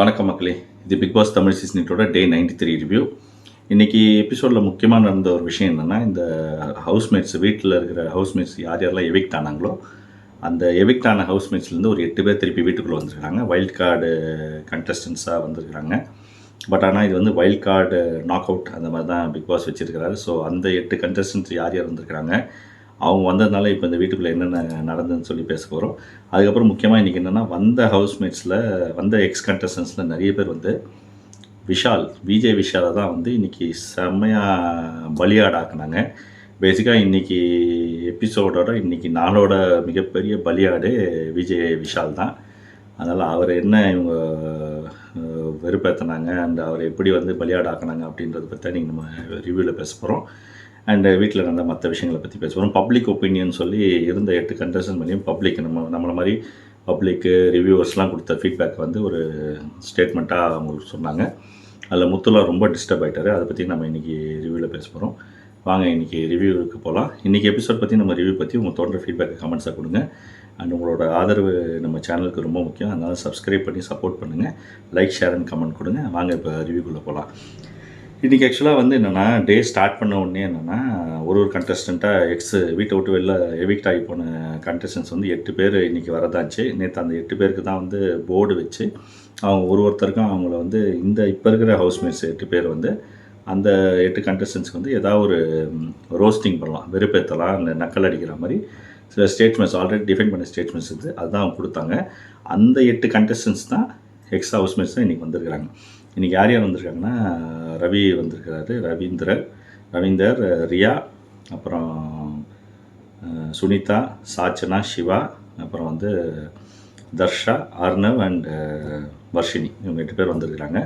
வணக்கம் மக்களே. இது பிக் பாஸ் தமிழ் சீசன் 8ஓட டே 93 ரிவ்யூ. இன்றைக்கி எபிசோடில் முக்கியமாக நடந்த ஒரு விஷயம் என்னென்னா, இந்த ஹவுஸ்மேட்ஸ் வீட்டில் இருக்கிற ஹவுஸ்மேட்ஸ் யார் யாரெல்லாம் எவிக்ட் ஆனாங்களோ அந்த எவிக்ட் ஆன ஹவுஸ்மேட்ஸ்லேருந்து ஒரு 8 பேர் திருப்பி வீட்டுக்குள்ளே வந்திருக்காங்க. வைல்ட் கார்டு கண்டஸ்டன்ஸாக வந்திருக்கிறாங்க. பட் ஆனால் இது வந்து வைல்ட் கார்டு நாக் அவுட் அந்த மாதிரி தான் பிக் பாஸ் வச்சுருக்கிறாரு. ஸோ அந்த 8 கண்டஸ்டன்ஸ் யார் யார் வந்திருக்கிறாங்க, அவங்க வந்ததுனால இப்போ இந்த வீட்டுக்குள்ளே என்னென்ன நடந்ததுன்னு சொல்லி பேச போகிறோம். அதுக்கப்புறம் முக்கியமாக இன்றைக்கி என்னென்னா, வந்த ஹவுஸ்மேட்ஸில் வந்த எக்ஸ் கண்டஸ்டன்ஸில் நிறைய பேர் வந்து விஜய் விஷாலை தான் வந்து இன்றைக்கி செம்மையாக பலியாடாக்குனாங்க. பேசிக்காக இன்றைக்கி எபிசோடோட இன்றைக்கி நாளோட மிகப்பெரிய பலியாடு விஜய் விஷால் தான். அதனால் அவர் என்ன இவங்க வெறுப்பேற்றினாங்க அண்ட் அவரை எப்படி வந்து பலியாடாக்குனாங்க அப்படின்றத பற்றி நீங்கள் நம்ம ரிவ்யூவில் பேச போகிறோம். அண்ட் வீட்டில் நடந்த மற்ற விஷயங்களை பற்றி பேச போகிறோம். பப்ளிக் ஒப்பீனியன் சொல்லி இருந்த 8 கண்டஸ்டன்ட் பண்ணியும் பப்ளிக் நம்மளை மாதிரி பப்ளிக்கு ரிவ்யூவர்ஸ்லாம் கொடுத்த ஃபீட்பேக் வந்து ஒரு ஸ்டேட்மெண்ட்டாக அவங்களுக்கு சொன்னாங்க. அதில் முத்துலாம் ரொம்ப டிஸ்டர்ப் ஆகிட்டார். அதை பற்றி நம்ம இன்றைக்கி ரிவ்யூவில் பேச போகிறோம். வாங்க இன்றைக்கி ரிவ்யூவுக்கு போகலாம். இன்றைக்கி எபிசோட் பற்றி நம்ம ரிவ்யூ பற்றி உங்கள் தோன்ற ஃபீட்பேக்கை கமெண்ட்ஸாக கொடுங்க. அண்ட் உங்களோட ஆதரவு நம்ம சேனலுக்கு ரொம்ப முக்கியம். அதனால் சப்ஸ்கிரைப் பண்ணி சப்போர்ட் பண்ணுங்கள். லைக், ஷேர் அண்ட் கமெண்ட் கொடுங்க. வாங்க இப்போ ரிவ்யூக்குள்ளே போகலாம். இன்றைக்கி ஆக்சுவலாக வந்து என்னென்னா, டே ஸ்டார்ட் பண்ண உடனே என்னென்னா, ஒரு வீட்டை விட்டு வெளில எவிக்ட் ஆகி போன கண்டஸ்டன்ஸ் வந்து 8 பேர் இன்றைக்கி வரதாச்சு. நேற்று அந்த 8 பேருக்கு தான் வந்து போர்டு வச்சு அவங்க ஒருத்தருக்கும் அவங்கள வந்து இப்போ இருக்கிற ஹவுஸ்மேட்ஸ் 8 பேர் வந்து அந்த 8 கண்டஸ்டன்ஸ்க்கு வந்து ஏதாவது ஒரு ரோஸ்டிங் பண்ணலாம், வெறுப்பேற்றலாம், அந்த நக்கல் அடிக்கிற மாதிரி சில ஸ்டேட்மெண்ட்ஸ் ஆல்ரெடி டிஃபைன் பண்ண ஸ்டேட்மெண்ட்ஸ் இருக்குது. அதுதான் அவங்க கொடுத்தாங்க. அந்த 8 கண்டஸ்டன்ஸ் தான் எக்ஸ் ஹவுஸ்மேட்ஸ் தான் இன்றைக்கி வந்திருக்கிறாங்க. இன்றைக்கி யார் யார் வந்திருக்காங்கன்னா, ரவி வந்திருக்கிறாரு, ரவீந்தர், ரியா, அப்புறம் சுனிதா, சாச்சனா, சிவா, அப்புறம் வந்து தர்ஷா, அர்ணவ் அண்ட் வர்ஷினி. இவங்க 8 பேர் வந்திருக்கிறாங்க.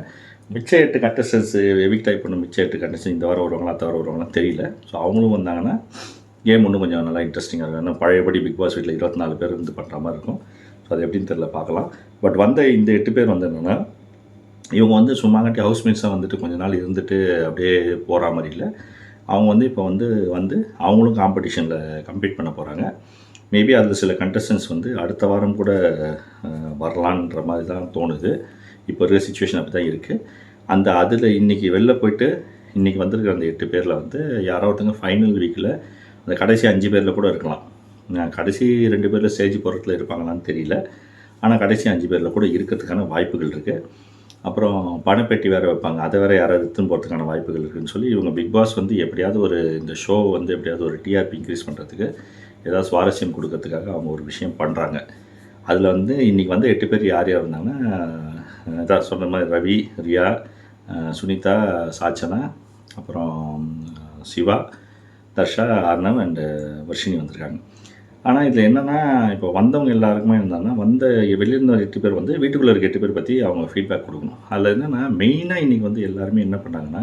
மிச்ச 8 கண்டஸ்டன்ஸ் எவிக்ட் ஆகி பண்ண மிச்ச 8 கண்டஸ்டன்ஸ் இந்த வாரம் வருவாங்களா அடுத்த வாரம் வருவாங்களாம் தெரியல. ஸோ அவங்களும் வந்தாங்கன்னா கேம் இன்னும் கொஞ்சம் நல்லா இன்ட்ரெஸ்டிங்காக இருக்கும். ஏன்னா பழையபடி பிக் பாஸ் வீட்டில் 24 பேர் இருந்து பண்ணுற மாதிரி இருக்கும். ஸோ அது எப்படின்னு தெரியல, பார்க்கலாம். பட் வந்த இந்த 8 பேர் வந்து என்னென்னா, இவங்க வந்து சும்மாங்காட்டி ஹவுஸ்மேட்ஸாக வந்துட்டு கொஞ்ச நாள் இருந்துட்டு அப்படியே போகிற மாதிரி இல்லை. அவங்க வந்து இப்போ வந்து அவங்களும் காம்படிஷனில் கம்ப்ளீட் பண்ண போகிறாங்க. மேபி அதில் சில கண்டஸ்டன்ஸ் வந்து அடுத்த வாரம் கூட வரலான்ற மாதிரி தான் தோணுது. இப்போ இருக்கிற சுச்சுவேஷன் அப்படி தான் இருக்குது. அதில் இன்றைக்கி வெளில போயிட்டு இன்றைக்கி வந்திருக்கிற அந்த 8 பேரில் வந்து யாரோ ஒருத்தங்க ஃபைனல் வீக்கில் அந்த கடைசி 5 பேரில் கூட இருக்கலாம். கடைசி 2 பேரில் ஸ்டேஜ் போகிறதுல இருப்பாங்களான்னு தெரியல. ஆனால் கடைசி 5 பேரில் கூட இருக்கிறதுக்கான வாய்ப்புகள் இருக்குது. அப்புறம் பணப்பெட்டி வேறு வைப்பாங்க, அதை வேறு யாராவது எடுத்துன்னு போகிறதுக்கான வாய்ப்புகள் இருக்குதுன்னு சொல்லி இவங்க பிக் பாஸ் வந்து எப்படியாவது இந்த ஷோ வந்து எப்படியாவது ஒரு டிஆர்பி இன்க்ரீஸ் பண்ணுறதுக்கு, ஏதாவது சுவாரஸ்யம் கொடுக்கறதுக்காக அவங்க ஒரு விஷயம் பண்ணுறாங்க. அதில் வந்து இன்றைக்கி வந்து 8 பேர் யார் யார் இருந்தாங்கன்னா, அதான் சொன்ன மாதிரி ரவி, ரியா, சுனிதா, சாச்சனா, அப்புறம் சிவா, தர்ஷா, அர்ணவ் அண்டு வர்ஷினி வந்திருக்காங்க. ஆனால் இதில் என்னென்னா, இப்போ வந்தவங்க எல்லாருக்குமே இருந்தாங்கன்னா வெளியிருந்த 8 பேர் வந்து வீட்டுக்குள்ளே இருக்க 8 பேர் பற்றி அவங்க ஃபீட்பேக் கொடுக்கணும். அதில் என்னென்னா மெயினாக இன்றைக்கி வந்து எல்லாருமே என்ன பண்ணாங்கன்னா,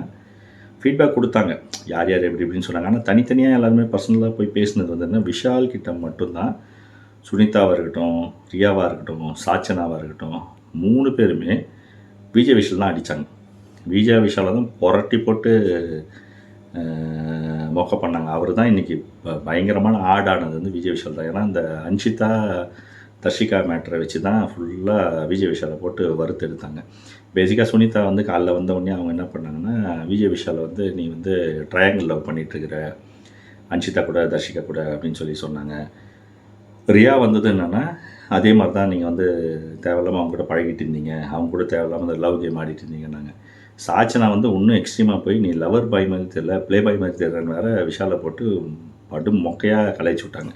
ஃபீட்பேக் கொடுத்தாங்க, யார் யார் எப்படி இப்படின்னு சொன்னாங்க. ஆனால் தனித்தனியாக எல்லாருமே பர்சனலாக போய் பேசினது வந்து என்ன, விஷால் கிட்ட மட்டும்தான். சுனிதாவாக இருக்கட்டும், ரியாவாக இருக்கட்டும், சாச்சனாவாக இருக்கட்டும், 3 பேருமே விஜய் விஷால் தான் அடித்தாங்க. விஜய் விஷாலை தான் புரட்டி போட்டு மொக்க பண்ணாங்க. அவர் தான் இன்றைக்கி பயங்கரமான ஆடானது வந்து விஜய் விஷால் தான். ஏன்னா இந்த அன்ஷிதா, தர்ஷிகா மேட்டரை வச்சு தான் ஃபுல்லாக விஜய் விஷாலை போட்டு வறுத்து எடுத்தாங்க. பேசிக்காக சுனிதா வந்து காலைல வந்தவுடனே அவங்க என்ன பண்ணாங்கன்னா, விஜய் விஷாலை வந்து நீ வந்து ட்ரையாங்கிள் லவ் பண்ணிகிட்ருக்கிற அன்ஷிதா கூட தர்ஷிகா கூட அப்படின்னு சொல்லி சொன்னாங்க. ரியா வந்தது என்னென்னா, அதே மாதிரி தான் நீங்கள் வந்து தேவையில்லாமல் அவங்க கூட பழகிட்டு இருந்தீங்க, அவங்க கூட தேவையில்லாமல் அந்த லவ் கேம் ஆடிட்டு இருந்தீங்கன்னாங்க. சாச்சனா வந்து இன்னும் எக்ஸ்ட்ரீமாக போய் நீ லவர் பாய் மாதிரி தெரியல, ப்ளே பாய் மாதிரி தெரியலன்னு வேறு விஷாலை போட்டு படும் மொக்கையாக கலாய்ச்சி விட்டாங்க.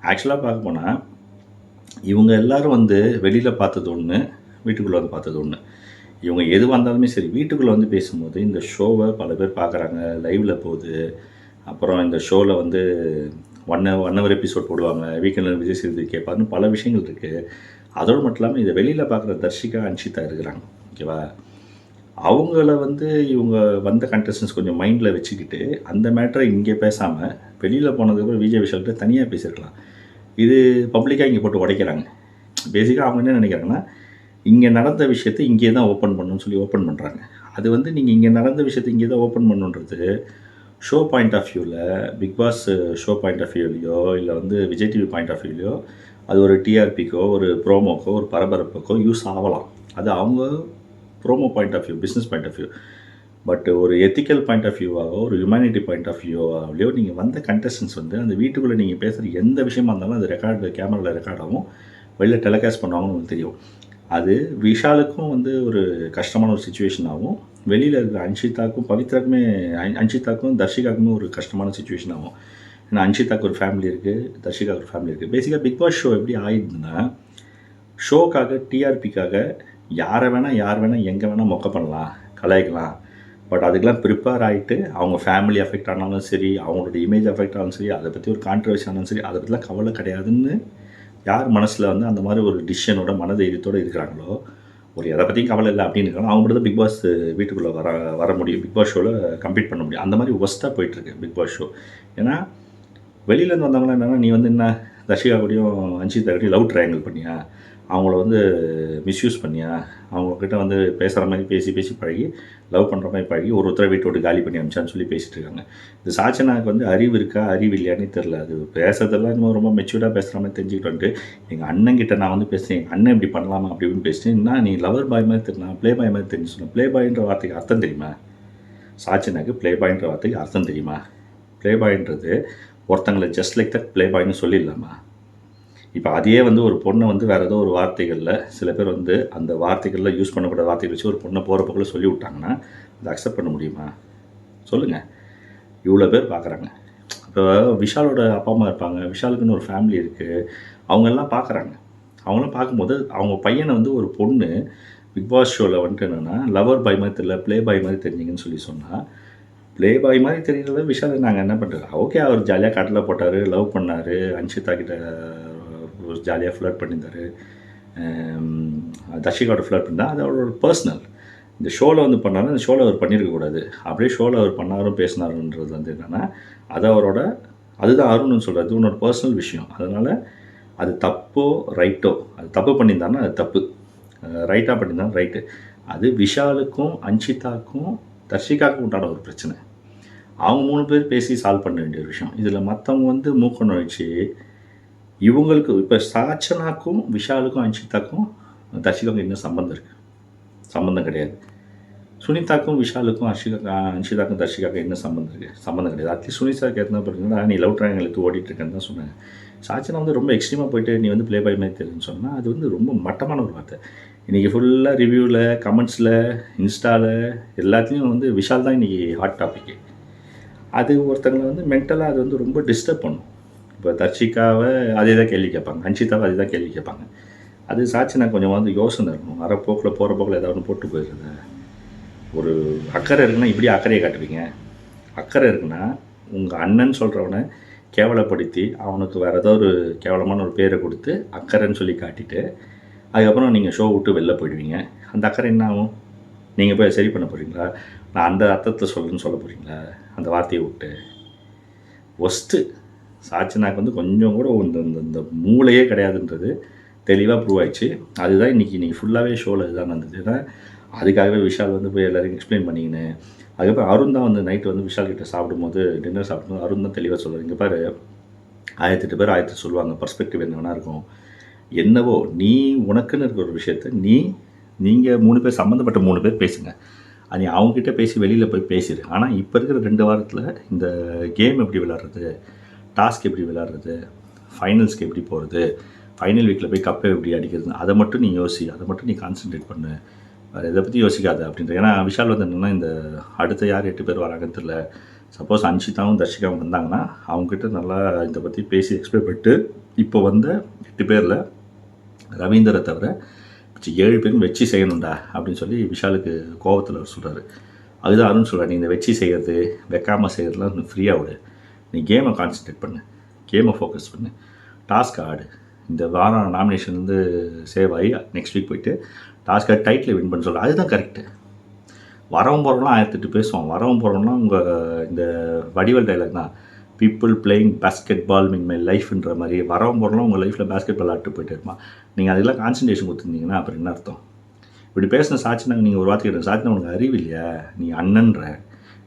ஆக்சுவலாக பார்க்க போனால் இவங்க எல்லோரும் வந்து வெளியில் பார்த்தது ஒன்று, வீட்டுக்குள்ளே வந்து பார்த்தது ஒன்று. இவங்க எது வந்தாலுமே சரி, வீட்டுக்குள்ளே வந்து பேசும்போது இந்த ஷோவை பல பேர் பார்க்குறாங்க, லைவில் போகுது. அப்புறம் இந்த ஷோவில் வந்து ஒன் ஹவர் எபிசோட் போடுவாங்க, வீக்கெண்டில் விஜய் சேதுபதி கேட்பாருன்னு பல விஷயங்கள் இருக்குது. அதோடு மட்டும் இல்லாமல் இதை வெளியில் பார்க்குற தர்ஷிகா, அன்ஷிதா இருக்கிறாங்க, ஓகேவா? அவங்கள வந்து இவங்க வந்த கண்டஸ்டன்ஸ் கொஞ்சம் மைண்டில் வச்சுக்கிட்டு அந்த மேட்டரை இங்கே பேசாமல் வெளியில் போனதுக்கப்புறம் விஜய் விஷால்கிட்ட தனியாக பேசியிருக்கலாம். இது பப்ளிக்காக இங்கே போட்டு உடைக்கிறாங்க. பேசிக்காக அவங்க என்ன நினைக்கிறாங்கன்னா, இங்கே நடந்த விஷயத்தை இங்கே தான் ஓப்பன் பண்ணணும்னு சொல்லி ஓப்பன் பண்ணுறாங்க. அது வந்து நீங்கள் இங்கே நடந்த விஷயத்தை இங்கே தான் ஓப்பன் பண்ணுன்றது ஷோ பாயிண்ட் ஆஃப் வியூவில், Bigg Boss show point of வியூலையோ இல்லை வந்து விஜய் டிவி பாயிண்ட் ஆஃப் வியூலையோ அது ஒரு டிஆர்பிக்கோ ஒரு ப்ரோமோக்கோ ஒரு பரபரப்புக்கோ யூஸ் ஆகலாம். அது அவங்க promo point of view, business point of view. But ஒரு எத்திக்கல் பாயிண்ட் ஆஃப் வியூவாகவோ, ஒரு ஹியூமனிட்டி பாயிண்ட் ஆஃப் வியூவாகலையோ நீங்கள் வந்த கண்டஸ்டன்ஸ் வந்து அந்த வீட்டுக்குள்ளே நீங்கள் பேசுகிற எந்த விஷயமா இருந்தாலும் அது கேமராவில் ரெக்கார்ட் ஆகும், வெளில டெலிகாஸ்ட் பண்ணுவாங்கன்னு உங்களுக்கு தெரியும். அது விஷாலுக்கும் வந்து ஒரு கஷ்டமான ஒரு சுச்சுவேஷன் ஆகும், வெளியில் இருக்கிற அன்ஷிதாக்கும் தர்ஷிகாவுக்குமே ஒரு கஷ்டமான சுச்சுவேஷன் ஆகும். ஏன்னா அன்ஷிதாக்கு ஒரு ஃபேமிலி இருக்குது, தர்ஷிகாவுக்கு ஒரு ஃபேமிலி இருக்குது. பேசிக்காக பிக் பாஸ் ஷோ எப்படி ஆயிடுதுன்னா, ஷோக்காக டிஆர்பிக்காக யார் வேணால் எங்கே வேணால் மொக்க பண்ணலாம், கலாய்க்கலாம். பட் அதுக்கெலாம் ப்ரிப்பேர் ஆகிட்டு அவங்க ஃபேமிலி அஃபெக்ட் ஆனாலும் சரி, அவங்களோட இமேஜ் அஃபெக்ட் ஆனாலும் சரி, அதை பற்றி ஒரு கான்ட்ரவர்சி ஆனாலும் சரி, அதை பற்றிலாம் கவலை கிடையாதுன்னு யார் மனசில் வந்து அந்த மாதிரி ஒரு டிசிஷனோட மனதைரியத்தோடு இருக்கிறாங்களோ, ஒரு எதை பற்றியும் கவலை இல்லை அப்படின்னு இருக்காங்க, அவங்க மட்டும் தான் பிக் பாஸ் வீட்டுக்குள்ளே வர முடியும், பிக் பாஸ் ஷோவில் கம்ப்ளீட் பண்ண முடியும். அந்த மாதிரி ஒஸ்ட்டாக போயிட்டுருக்கு பிக் பாஸ் ஷோ. ஏன்னா வெளியிலேருந்து வந்தவங்களாம் என்னென்னா, நீ வந்து என்ன தர்ஷிகா கூடயும் அன்ஷிதா கூடயும் லவ் ட்ரையாங்கிள் பண்ணியா, அவங்கள வந்து மிஸ்யூஸ் பண்ணியா, அவங்கக்கிட்ட வந்து பேசுகிற மாதிரி பேசி பழகி, லவ் பண்ணுற மாதிரி பழகி ஒருத்தரை வீட்டை விட்டு காலி பண்ணி அமிச்சான்னு சொல்லி பேசிகிட்டு இருக்காங்க. இது சாச்சனாவுக்கு வந்து அறிவு இருக்கா, அறிவு இல்லையானே தெரில. அது பேசுறதெல்லாம் இன்னும் ரொம்ப மெச்சூர்டாக பேசுகிற மாதிரி தெரிஞ்சுக்கிட்டு வந்துட்டு, எங்கள் அண்ணன்கிட்ட நான் வந்து பேசுகிறேன், எங்கள் அண்ணன் இப்படி பண்ணலாமா அப்படி இப்படின்னு பேசிட்டேன்னா, நீ லவர் பாய் மாதிரி தெரியலாம், ப்ளே பாய் மாதிரி தெரிஞ்சு சொன்னேன். ப்ளே பாயின்ற வார்த்தைக்கு அர்த்தம் தெரியுமா? சாச்சனாக்கு ப்ளே பாயின்ற வார்த்தைக்கு அர்த்தம் தெரியுமா? ப்ளே பாயின்றது ஒருத்தங்களை ஜஸ்ட் லைக் தட் ப்ளே பாய்னு சொல்லிடலாமா? இப்போ அதையே வந்து ஒரு பொண்ணை வந்து வேறு ஏதோ ஒரு வார்த்தைகளில் சில பேர் வந்து அந்த வார்த்தைகளில் யூஸ் பண்ணக்கூடாத வார்த்தைகள் வச்சு ஒரு பொண்ணை போகிற பக்கம் சொல்லி விட்டாங்கன்னா அதை அக்செப்ட் பண்ண முடியுமா? சொல்லுங்கள். இவ்வளோ பேர் பார்க்குறாங்க. இப்போ விஷாலோட அப்பா அம்மா இருப்பாங்க, விஷாலுக்குன்னு ஒரு ஃபேமிலி இருக்குது, அவங்கெல்லாம் பார்க்குறாங்க. அவங்களாம் பார்க்கும்போது அவங்க பையனை வந்து ஒரு பொண்ணு பிக் பாஸ் ஷோவில் வந்துட்டு என்னென்னா லவர் பாய் மாதிரி தெரியல, ப்ளே பாய் மாதிரி தெரிஞ்சிங்கன்னு சொல்லி சொன்னால், ப்ளே பாய் மாதிரி தெரியல விஷால் நாங்கள் என்ன பண்ணுறது? ஓகே, அவர் ஜாலியாக கட்டில் போட்டார், லவ் பண்ணார், அன்ஷிதா கிட்ட ஒரு ஜாலியாக ஃப்ளர்ட் பண்ணியிருந்தார், தர்ஷிகாவோட ஃப்ளர்ட் பண்ணியிருந்தால் அது அவரோட பர்சனல். இந்த ஷோவில் வந்து பண்ணாலும் இந்த ஷோவில் அவர் பண்ணியிருக்கக்கூடாது. அப்படியே ஷோவில் அவர் பண்ணாரும் பேசினாருன்றது வந்து என்னென்னா அது அவரோட, அதுதான் அருண்னு சொல்கிறது, உன்னோட பர்சனல் விஷயம். அதனால் அது தப்போ ரைட்டோ, அது தப்பு பண்ணியிருந்தாருன்னா அது தப்பு, ரைட்டாக பண்ணியிருந்தாலும் ரைட்டு. அது விஷாலுக்கும் அன்ஷிதாக்கும் தர்ஷிகாவுக்கும் உண்டான ஒரு பிரச்சனை. அவங்க 3 பேர் பேசி சால்வ் பண்ண வேண்டிய ஒரு விஷயம். இதில் மற்றவங்க வந்து மூக்க நுழைச்சி இவங்களுக்கு இப்போ சாச்சனாக்கும் விஷாலுக்கும் அன்ஷிதாக்கும் தர்ஷிகாவுக்கும் என்ன சம்மந்தம் இருக்குது? சம்மந்தம் கிடையாது. சுனிதாக்கும் விஷாலுக்கும் அன்ஷிதாக்கும் தர்ஷிகாவுக்கும் என்ன சம்மந்தம் இருக்குது? சம்மந்தம் கிடையாது. அட்லீஸ்ட் சுனிதாவுக்கு எத்தனை பார்த்தீங்கன்னா நீ லவ் ட்ரையாங்கிளுக்கு ஓடிட்டு இருக்கேன்னு தான் சொன்னாங்க. சாச்சனா வந்து ரொம்ப எக்ஸ்ட்ரீமாக போயிட்டு நீ வந்து ப்ளே பாய் மாதிரி தெரியுன்னு சொன்னால் அது வந்து ரொம்ப மட்டமான ஒரு வார்த்தை. இன்றைக்கி ஃபுல்லாக ரிவ்யூவில், கமெண்ட்ஸில், இன்ஸ்டாவில் எல்லாத்துலேயும் வந்து விஷால் தான் இன்றைக்கி ஹாட் டாப்பிக்கு. அது ஒருத்தங்களை வந்து மென்டலாக அது வந்து ரொம்ப டிஸ்டர்ப் பண்ணும். இப்போ தர்ஷிகாவை அதே தான் கேள்வி கேட்பாங்க, அன்ஷிதாவை அதே தான் கேள்வி கேட்பாங்க. அது சாட்சினா கொஞ்சம் வந்து யோசனை இருக்கும். வர போக்கில் போகிற போக்கில் ஏதாவது ஒன்று போட்டு போயிடுறது. ஒரு அக்கறை இருக்குன்னா இப்படி அக்கறையை காட்டுவீங்க. அக்கறை இருக்குன்னா உங்கள் அண்ணன் சொல்கிறவனை கேவலப்படுத்தி அவனுக்கு வேறு ஏதோ ஒரு கேவலமான ஒரு பேரை கொடுத்து அக்கறைன்னு சொல்லி காட்டிட்டு அதுக்கப்புறம் நீங்கள் ஷோ விட்டு வெளில போயிடுவீங்க. அந்த அக்கறை என்ன ஆகும்? நீங்கள் போய் சரி பண்ண போகிறீங்களா? நான் அந்த அர்த்தத்தில் சொல்ல போகிறீங்களா அந்த வார்த்தையை விட்டு? ஒஸ்ட்டு. சாட்சினாக்கு வந்து கொஞ்சம் கூட இந்த மூளையே கிடையாதுன்றது தெளிவாக ப்ரூவ் ஆயிடுச்சு. அதுதான் இன்றைக்கி ஃபுல்லாகவே ஷோவில் இதுதான் நடந்தது. ஏன்னா அதுக்காகவே விஷால் வந்து போய் எல்லோரும் எக்ஸ்பிளைன் பண்ணிக்கின்னு அதுக்கப்புறம் அருண் தான் வந்து நைட்டு வந்து விஷால் கிட்ட சாப்பிடும்போது டின்னர் சாப்பிடும்போது அருண் தான் தெளிவாக சொல்லுவார், இங்கே பாரு 1008 பேர் 1008 சொல்லுவாங்க, பர்ஸ்பெக்டிவ் என்ன வேணா இருக்கும், என்னவோ நீ உனக்குன்னு இருக்கிற ஒரு விஷயத்த நீங்கள் 3 பேர் சம்மந்தப்பட்ட 3 பேர் பேசுங்க, அது நீ அவங்ககிட்ட பேசி வெளியில் போய் பேசிடு. ஆனால் இப்போ இருக்கிற 2 வாரத்தில் இந்த கேம் எப்படி விளாட்றது, டாஸ்க் எப்படி விளாட்றது, ஃபைனல்ஸ்க்கு எப்படி போகிறது, ஃபைனல் வீக்கில் போய் கப்பை எப்படி அடிக்கிறது, அதை மட்டும் நீ யோசி, அதை மட்டும் நீ கான்சன்ட்ரேட் பண்ணு, வேறு இதை பற்றி யோசிக்காது அப்படின்ற. ஏன்னா விஷால் வந்து என்னென்னா இந்த அடுத்த யார் 8 பேர் வராங்கன்னு தெரியல. சப்போஸ் அன்ஷிதாவும் தர்ஷிகாவும் வந்தாங்கன்னா அவங்ககிட்ட நல்லா இதை பற்றி பேசி எக்ஸ்பிளைன் பண்ணிட்டு இப்போ வந்த 8 பேரில் ரவீந்தரை தவிர 7 பேரும் வச்சு செய்யணும்டா அப்படின்னு சொல்லி விஷாலுக்கு கோபத்தில் அவர் சொல்கிறாரு. அதுதான் அருண் சொல்கிறார், நீ இந்த வச்சு செய்கிறது வைக்காமல் செய்கிறதுலாம் நீ ஃப்ரீயாக விடு, நீ கேமை கான்சன்ட்ரேட் பண்ணு, கேமை ஃபோக்கஸ் பண்ணு, டாஸ்க் ஆடு. இந்த வாரம் நாமினேஷன் வந்து சேவ் ஆகி நெக்ஸ்ட் வீக் போயிட்டு டாஸ்க்காக டைட்டில் வின் பண்ண சொல்கிறேன். அதுதான் கரெக்டு. வரவும் போகிறோம்லாம் 1008 பேசுவோம். வரவும் போகிறோம்னா உங்கள் இந்த வடிவல் டைலாக் தான், people playing basketball in my லைஃப்ன்ற மாதிரி வரவும் போகிறோம்லாம் உங்கள் லைஃப்பில் பேஸ்கெட் பால் ஆட்டு போயிட்டு இருப்பான். நீங்கள் அதெல்லாம் கான்சன்ட்ரேஷன் கொடுத்துருந்தீங்கன்னா அப்புறம் என்ன அர்த்தம்? இப்படி பேசின சாட்சினாங்க நீங்கள் ஒரு வார்த்தை கேட்டு, சாட்சினா உனக்கு அறிவு இல்லையா, நீ அண்ணன்ற,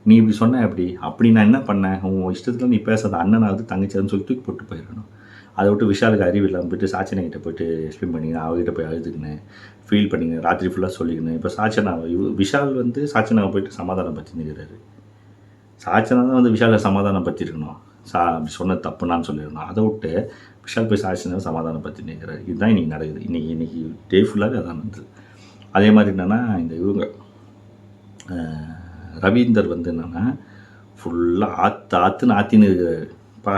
நீ இப்படி சொன்ன எப்படி, அப்படி நான் என்ன பண்ணேன், உன் இஷ்டத்தில் நீ பேசாத, அண்ணனாவது தங்கச்சியாதுன்னு சொல்லி தூக்கி போட்டு போயிடணும். அதை விட்டு விஷாலுக்கு அறிவு இல்லாமல் போயிட்டு சாச்சனைக்கிட்ட போயிட்டு எக்ஸ்பிளைன் பண்ணிக்கினேன், அவகிட்ட போய் அழுதுக்கினேன், ஃபீல் பண்ணிக்கினேன், ராத்திரி ஃபுல்லாக சொல்லிக்கினேன். இப்போ விஷால் வந்து சாச்சனாவை போயிட்டு சமாதானம் பற்றி நிற்கிறாரு. சாச்சனா தான் வந்து விஷாலை சமாதானம் பற்றிருக்கணும், அப்படி சொன்னது தப்புனான்னு சொல்லியிருக்கணும். அதை விட்டு விஷால் போய் சாச்சனாவை சமாதானம் பற்றி நிற்கிறாரு. இதுதான் இன்றைக்கி நடக்குது. இன்றைக்கி டே ஃபுல்லாகவே அதான் நடந்தது. அதே மாதிரி என்னென்னா இந்த இவங்க ரவீந்தர் வந்து என்னென்னா ஃபுல்லாக ஆற்றுன்னு ஆற்றின்னு இருக்கிறாரு. பா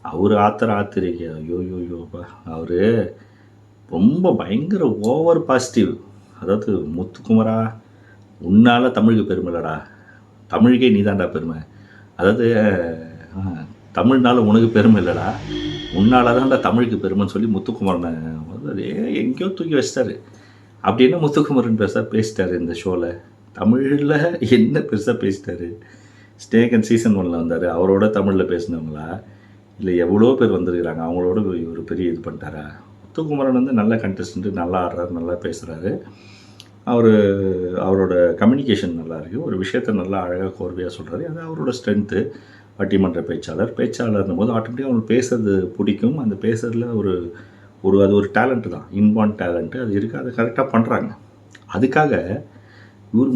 அவர் ஆத்துறீங்க, ஐயோயோயோப்பா, அவர் ரொம்ப பயங்கர ஓவர் பாசிட்டிவ். அதாவது முத்துக்குமரா, உன்னால் தமிழுக்கு பெருமை இல்லைடா, தமிழுக்கே நீ தான்டா பெருமை. அதாவது தமிழ்னால உனக்கு பெருமை இல்லைடா, உன்னால் தான்டா தமிழுக்கு பெருமைன்னு சொல்லி முத்துக்குமரனை வந்து எங்கேயோ தூக்கி வச்சிட்டாரு. அப்படி என்ன முத்துக்குமரன் பெருசாக பேசிட்டாரு இந்த ஷோவில்? தமிழில் என்ன பெருசாக பேசிட்டாரு? ஸ்னேக் அண்ட் சீசன் 1 வந்தார், அவரோட தமிழில் பேசினவங்களா இல்லை எவ்வளோ பேர் வந்துருக்கிறாங்க, அவங்களோட ஒரு பெரிய இது பண்ணிட்டாரா? முத்துக்குமரன் வந்து நல்ல கண்டெஸ்டன்ட்டு, நல்லா ஆடுறாரு, நல்லா பேசுகிறாரு. அவரோட கம்யூனிகேஷன் நல்லா இருக்குது, ஒரு விஷயத்த நல்லா அழகாக கோர்வையாக சொல்கிறாரு. அது அவரோட ஸ்ட்ரென்த்து. பட்டிமன்ற பேச்சாளர்னும் போது ஆட்டோமேட்டிக்காக அவங்களுக்கு பேசுறது பிடிக்கும். அந்த பேசுறதுல அது ஒரு டேலண்ட்டு தான், இன்பார்ன் டேலண்ட்டு அது இருக்குது. அதை கரெக்டாக பண்ணுறாங்க. அதுக்காக இவர்